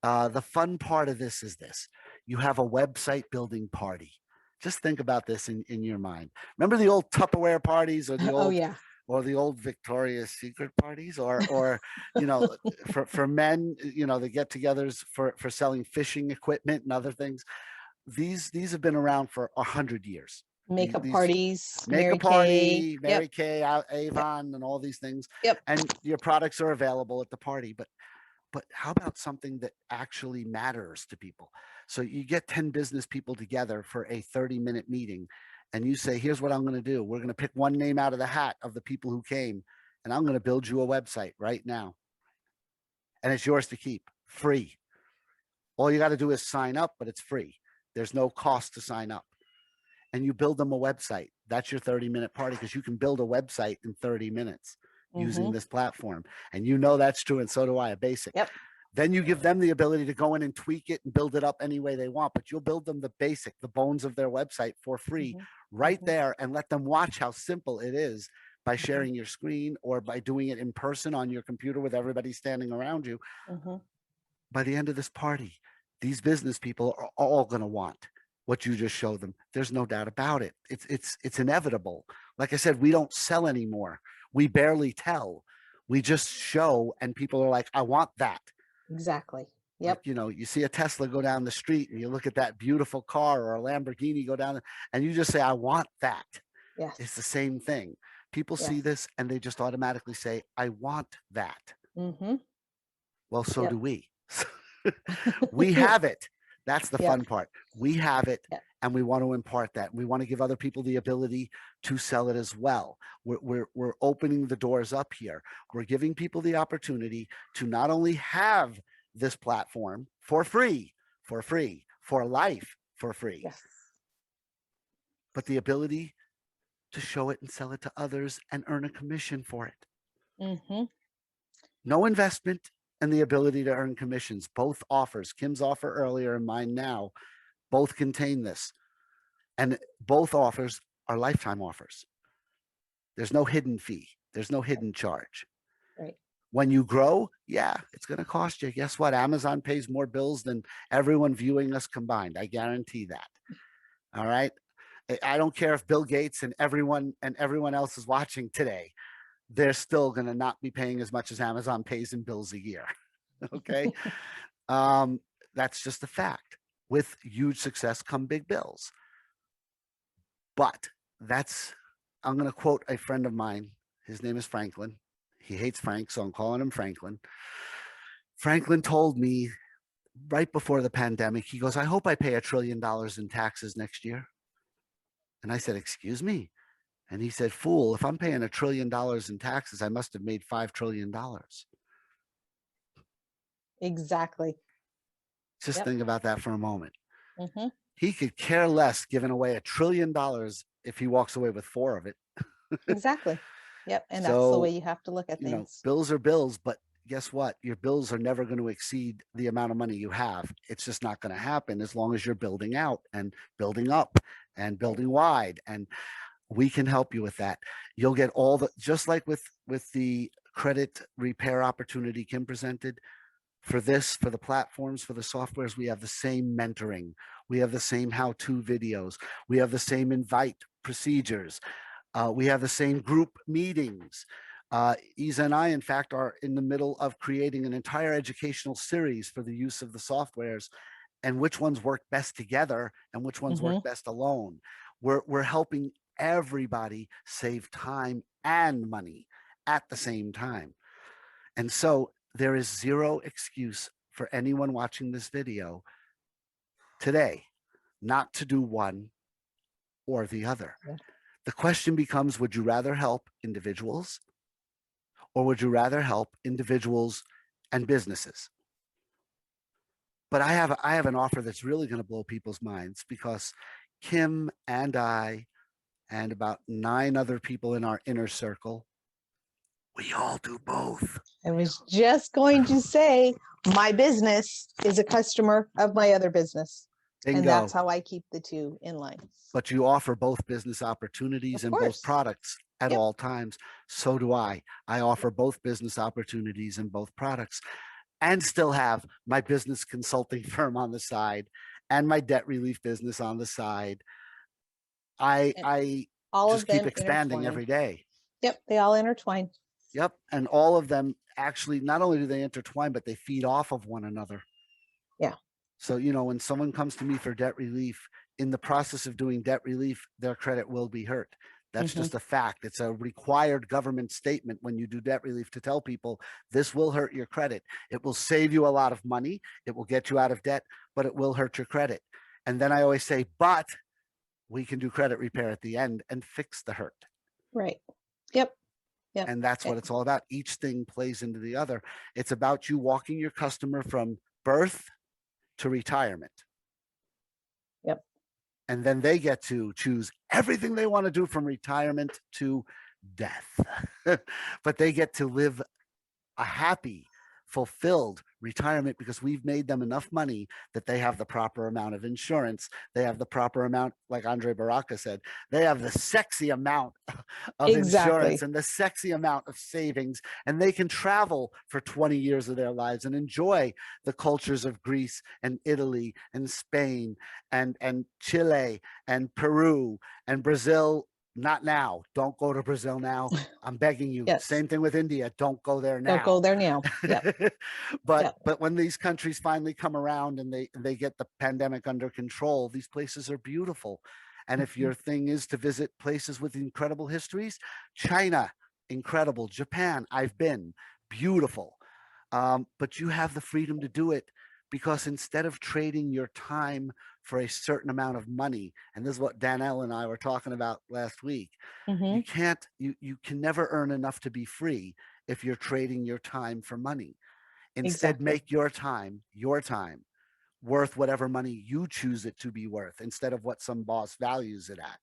The fun part of this is this. You have a website building party. Just think about this in your mind. Remember the old Tupperware parties or the old or the old Victoria's Secret parties or you know, for men, you know, the get-togethers for selling fishing equipment and other things. These have been around for 100 years. Makeup These parties, Make a Mary Kay. Party, Yep. Mary Kay, Yep. Avon, and all these things, Yep. and your products are available at the party. But how about something that actually matters to people? So you get 10 business people together for a 30-minute meeting, and you say, here's what I'm going to do. We're going to pick one name out of the hat of the people who came, and I'm going to build you a website right now. And it's yours to keep, free. All you got to do is sign up, but it's free. There's no cost to sign up. And you build them a website. That's your 30-minute party, because you can build a website in 30 minutes using this platform. And you know that's true, and so do I, a basic. Yep. Then you give them the ability to go in and tweak it and build it up any way they want, but you'll build them the basic, the bones of their website for free right there, and let them watch how simple it is by sharing your screen or by doing it in person on your computer with everybody standing around you. By the end of this party, these business people are all going to want what you just showed them. There's no doubt about it. It's inevitable. Like I said, we don't sell anymore. We barely tell. We just show, and people are like, I want that. Exactly. Like, Yep. you know, you see a Tesla go down the street and you look at that beautiful car, or a Lamborghini go down, and you just say, I want that. Yes. It's the same thing. People see Yes. this and they just automatically say, I want that. Well, so Yep. do we. We have it. That's the fun Yep. part. We have it, Yep. and we want to impart that. We want to give other people the ability to sell it as well. We're opening the doors up here. We're giving people the opportunity to not only have this platform for free, for life, for free, Yes. but the ability to show it and sell it to others and earn a commission for it. No investment, and the ability to earn commissions. Both offers, Kim's offer earlier and mine now, both contain this. And both offers are lifetime offers. There's no hidden fee. There's no hidden charge. Right. When you grow, yeah, it's going to cost you. Guess what? Amazon pays more bills than everyone viewing us combined. I guarantee that. All right. I don't care if Bill Gates and everyone else is watching today. They're still going to not be paying as much as Amazon pays in bills a year. Okay. That's just a fact. With huge success come big bills. But I'm going to quote a friend of mine. His name is Franklin. He hates Frank, so I'm calling him Franklin. Franklin told me right before the pandemic, he goes, I hope I pay $1 trillion in taxes next year. And I said, excuse me? And he said, fool, if I'm paying $1 trillion in taxes, I must have made $5 trillion. Exactly. Just think about that for a moment. Mm-hmm. He could care less giving away $1 trillion if he walks away with 4 of it. Exactly. Yep. And that's the So, way you have to look at you know, things. bills are bills, but guess what? Your bills are never going to exceed the amount of money you have. It's just not going to happen as long as you're building out and building up and building wide. And we can help you with that. You'll get all the, just like with the credit repair opportunity Kim presented, for this, for the platforms, for the softwares, we have the same mentoring. We have the same how-to videos. We have the same invite procedures. We have the same group meetings. Isa and I, in fact, are in the middle of creating an entire educational series for the use of the softwares, and which ones work best together and which ones work best alone. We're helping everybody save time and money at the same time. And so there is zero excuse for anyone watching this video today not to do one or the other. Yeah. The question becomes, would you rather help individuals, or would you rather help individuals and businesses? But I have an offer that's really going to blow people's minds, because Kim and I and about 9 other people in our inner circle, we all do both. I was just going to say, my business is a customer of my other business. Bingo. And that's how I keep the two in line. But you offer both business opportunities and both products at all times. So do I. I offer both business opportunities and both products, and still have my business consulting firm on the side and my debt relief business on the side. I all just of them keep expanding every day. Yep, they all intertwine. Yep, and all of them actually, not only do they intertwine, but they feed off of one another. Yeah. So, when someone comes to me for debt relief, in the process of doing debt relief, their credit will be hurt. That's Hmm. just a fact. It's a required government statement when you do debt relief to tell people this will hurt your credit. It will save you a lot of money. It will get you out of debt, but it will hurt your credit. And then I always say, but we can do credit repair at the end and fix the hurt. Right. Yep. Yep. And that's Eh, what it's all about. Each thing plays into the other. It's about you walking your customer from birth to retirement. Yep. And then they get to choose everything they want to do from retirement to death. But they get to live a happy, fulfilled retirement because we've made them enough money that they have the proper amount of insurance. They have the proper amount, like Andre Baraka said, they have the sexy amount of insurance Exactly. and the sexy amount of savings, and they can travel for 20 years of their lives and enjoy the cultures of Greece and Italy and Spain and Chile and Peru and Brazil. Not now. Don't go to Brazil now. I'm begging you. Yes. Same thing with India. Don't go there Don't now. go there now. Yep. but Yep. but when these countries finally come around and they get the pandemic under control, these places are beautiful. And if Mhm. your thing is to visit places with incredible histories, China, incredible. Japan, I've been, beautiful. But you have the freedom to do it because instead of trading your time for a certain amount of money, and this is what Danelle and I were talking about last week, Mhm. you can never earn enough to be free if you're trading your time for money. Instead, Exactly. make your time worth whatever money you choose it to be worth instead of what some boss values it at.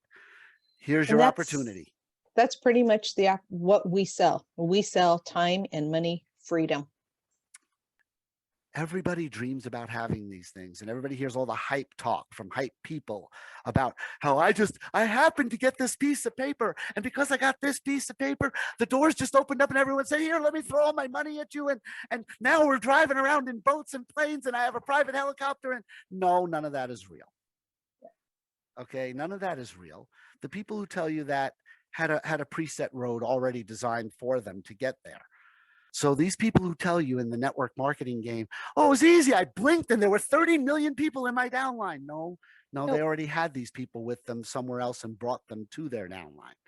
Here's And your that's opportunity. that's pretty much what we sell. We sell time and money freedom. Everybody dreams about having these things, and everybody hears all the hype talk from hype people about how I happened to get this piece of paper, and because I got this piece of paper, the doors just opened up and everyone said, here, let me throw all my money at you, and now we're driving around in boats and planes and I have a private helicopter. And no, none of that is real. Okay, none of that is real. The people who tell you that had a preset road already designed for them to get there. So these people who tell you in the network marketing game, oh, it was easy. I blinked and there were 30 million people in my downline. No, no, they Nope. already had these people with them somewhere else and brought them to their downline.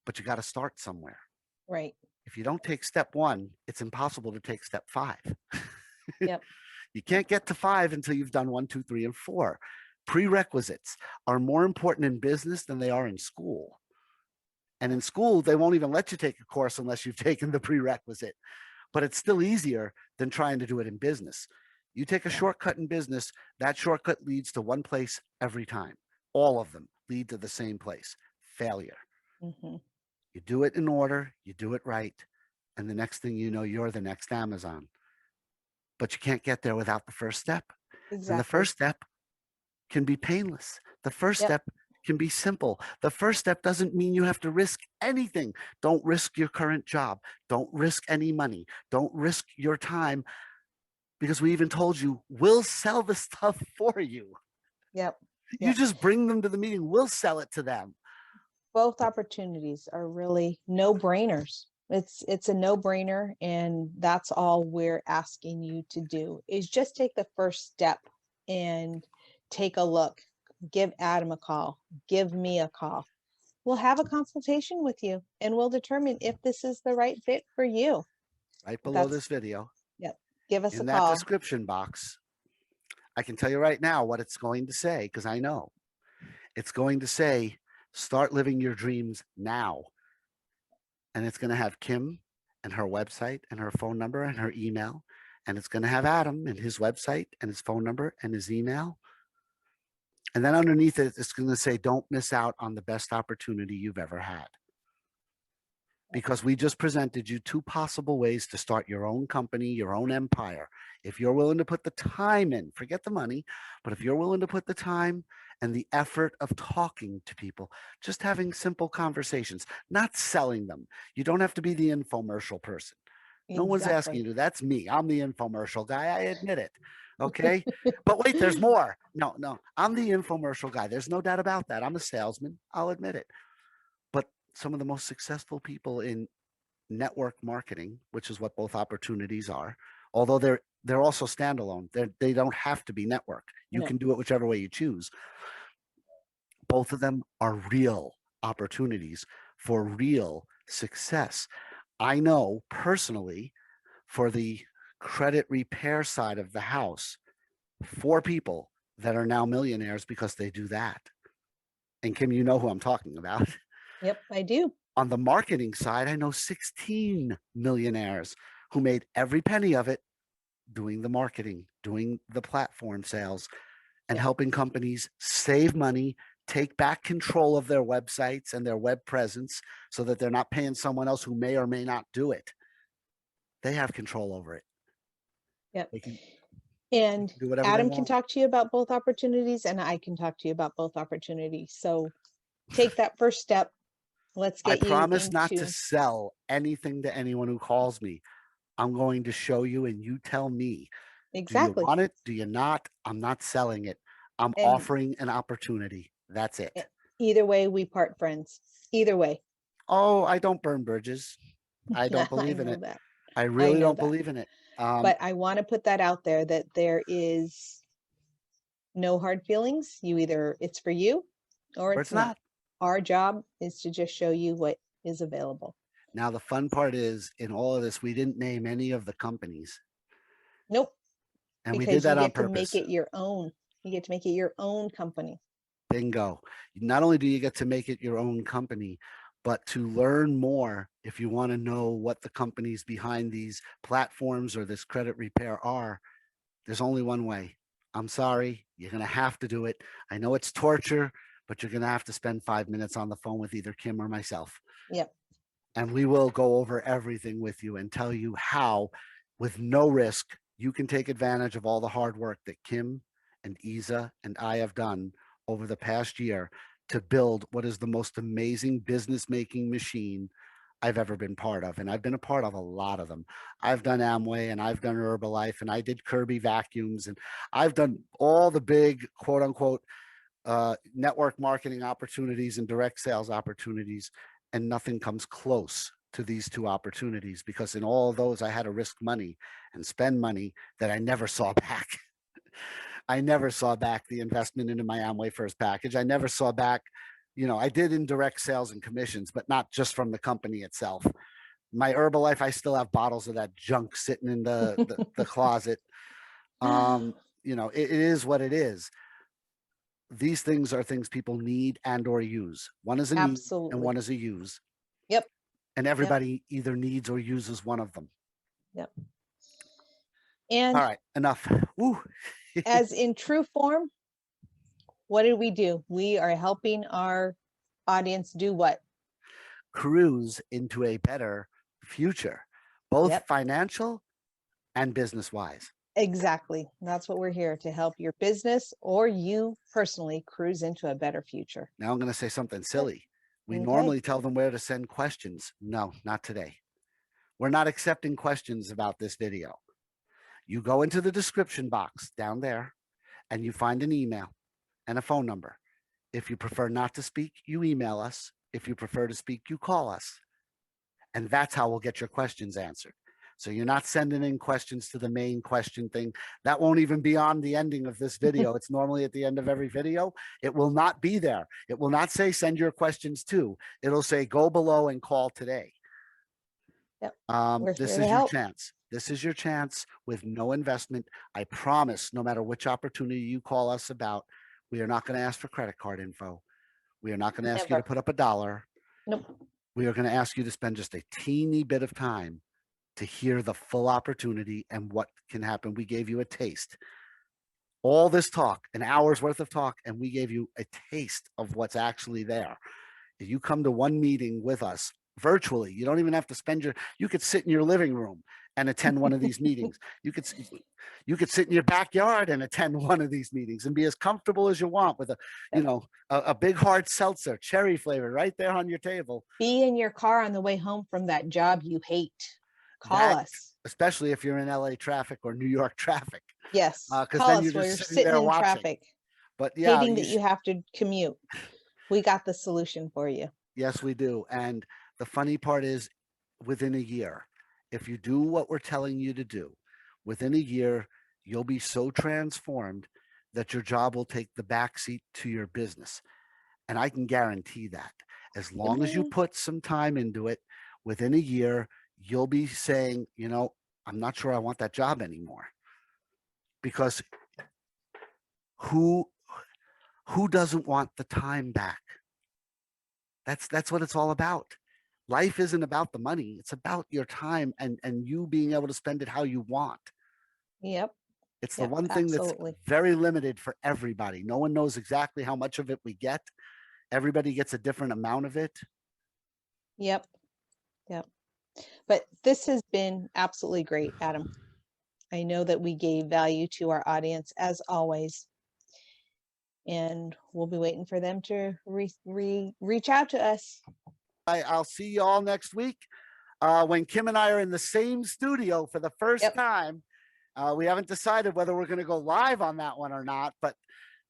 But you got to start somewhere. Right. If you don't take step one, it's impossible to take step five. Yep. You Yep. can't get to five until you've done one, two, three, and four. Prerequisites are more important in business than they are in school. And in school, they won't even let you take a course unless you've taken the prerequisite. But it's still easier than trying to do it in business. You take a Yeah. shortcut in business, that shortcut leads to one place every time. All of them lead to the same place, failure. Hmm. You do it in order, you do it right, and the next thing you know, you're the next Amazon. But you can't get there without the first step. And the Exactly. first step can be painless. The first Yep. step can be simple. The first step doesn't mean you have to risk anything. Don't risk your current job. Don't risk any money. Don't risk your time because we even told you we'll sell the stuff for you. Yep. You Yep. just bring them to the meeting. We'll sell it to them. Both opportunities are really no-brainers. It's a no-brainer, and that's all we're asking you to do is just take the first step and take a look. Give Adam a call. Give me a call. We'll have a consultation with you and we'll determine if this is the right fit for you. Right below That's this video, Yep. Give us a in that call. description box, I can tell you right now what it's going to say because I know it's going to say, start living your dreams now. And it's going to have Kim and her website and her phone number and her email. And it's going to have Adam and his website and his phone number and his email. And then underneath it, it's going to say, don't miss out on the best opportunity you've ever had. Because we just presented you two possible ways to start your own company, your own empire. If you're willing to put the time in, forget the money, but if you're willing to put the time and the effort of talking to people, just having simple conversations, not selling them. You don't have to be the infomercial person. No one's asking Exactly. you to. That's me. I'm the infomercial guy. I admit it. Okay. But wait, there's more. No, no. I'm the infomercial guy. There's no doubt about that. I'm a salesman. I'll admit it. But some of the most successful people in network marketing, which is what both opportunities are, although they're also standalone. They don't have to be network. You No. can do it whichever way you choose. Both of them are real opportunities for real success. I know personally, for the credit repair side of the house, 4 people that are now millionaires because they do that. And Kim, you know who I'm talking about. Yep, I do. On the marketing side, I know 16 millionaires who made every penny of it doing the marketing, doing the platform sales, and Yep. helping companies save money, take back control of their websites and their web presence so that they're not paying someone else who may or may not do it. They have control over it. Yep. They can And do whatever they Adam can want. talk to you about both opportunities, and I can talk to you about both opportunities. So take that first step. Let's I get you promise not to into sell anything to anyone who calls me. I'm going to show you and you tell me, do you exactly. want it? Do you not? I'm not selling it. I'm And offering an opportunity. That's e- it. either way, we part friends. Either way. Oh, I don't burn bridges. I don't I believe in know it. that. I I really know don't that. believe in it. Um, But I want to put that out there that there is no hard feelings. You either it's for you or or it's it's not. not. Our job is to just show you what is available. Now, the fun part is in all of this, we didn't name any of the companies, Nope, and we did because you that on get to make purpose. it your own. You get to make it your own company. Bingo. Not only do you get to make it your own company, but to learn more, if you want to know what the companies behind these platforms or this credit repair are, there's only one way. I'm sorry, you're going to have to do it. I know it's torture, but you're going to have to spend 5 minutes on the phone with either Kim or myself. Yep. And we will go over everything with you and tell you how, with no risk, you can take advantage of all the hard work that Kim and Isa and I have done over the past year to build what is the most amazing business making machine I've ever been part of. And I've been a part of a lot of them. I've done Amway and I've done Herbalife and I did Kirby vacuums and I've done all the big quote unquote network marketing opportunities and direct sales opportunities, and nothing comes close to these 2 opportunities because in all of those I had to risk money and spend money that I never saw back. I never saw back the investment into my Amway First package. I never saw back, I did indirect sales and commissions, but not just from the company itself. My Herbalife, I still have bottles of that junk sitting in the closet. It is what it is. These things are things people need and or use. One is a need and Absolutely. one is a use. Yep. And Yep. everybody either needs or uses one of them. Yep. All And right, enough. Woo. as in true form, what did we do? We are helping our audience do what? Cruise into a better future, both Yep. financial and business wise. Exactly. That's what we're here to help your business or you personally cruise into a better future. Now I'm going to say something Yep. silly. We Okay. normally tell them where to send questions. No, not today. We're not accepting questions about this video. You go into the description box down there and you find an email and a phone number. If you prefer not to speak, you email us. If you prefer to speak, you call us. And that's how we'll get your questions answered. So you're not sending in questions to the main question thing. That won't even be on the ending of this video. It's normally at the end of every video. It will not be there. It will not say send your questions to. It'll say go below and call today. Yep. We're This here to is your help. chance. This is your chance with no investment. I promise, no matter which opportunity you call us about, we are not going to ask for credit card info. We are not going to ask you to Never. put up $1. Nope. We are going to ask you to spend just a teeny bit of time to hear the full opportunity and what can happen. We gave you a taste. All this talk, an hour's worth of talk, and we gave you a taste of what's actually there. If you come to one meeting with us virtually, you don't even have to you could sit in your living room and attend one of these meetings. You could sit in your backyard and attend one of these meetings and be as comfortable as you want with Yep. a big hard seltzer, cherry flavor right there on your table. Be in your car on the way home from that job you hate. Call That, us. especially if you're in LA traffic or New York traffic, Yes. because Call then you're us while just you're sitting sitting there in watching. traffic, But yeah, hating that you have to commute. We got the solution for you. yes, we do. And the funny part is, within a year, if you do what we're telling you to do, within a year, you'll be so transformed that your job will take the backseat to your business. And I can guarantee that as long as you Amen. put some time into it, within a year, you'll be saying, I'm not sure I want that job anymore. Because who doesn't want the time back? That's what it's all about. Life isn't about the money. It's about your time and you being able to spend it how you want. Yep. It's the Yep. one thing that's Absolutely. very limited for everybody. No one knows exactly how much of it we get. Everybody gets a different amount of it. Yep. Yep. But this has been absolutely great, Adam. I know that we gave value to our audience as always. And we'll be waiting for them to reach out to us. I'll see you all next week when Kim and I are in the same studio for the first Yep. time. We haven't decided whether we're going to go live on that one or not, but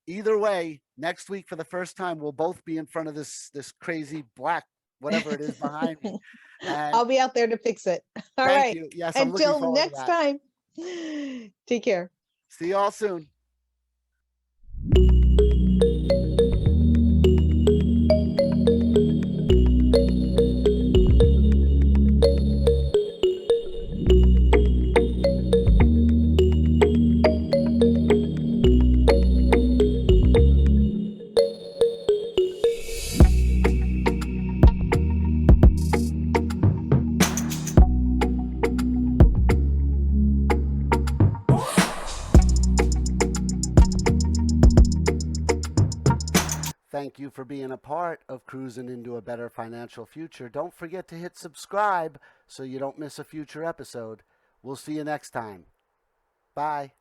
either way, next week for the first time, we'll both be in front of this crazy black whatever it is behind me. And I'll be out there to fix it. All thank right. you. Yes, I'm looking Until forward to next that. time, take care. See you all soon. Thank you for being a part of Cruising into a Better Financial Future. Don't forget to hit subscribe so you don't miss a future episode. We'll see you next time. Bye.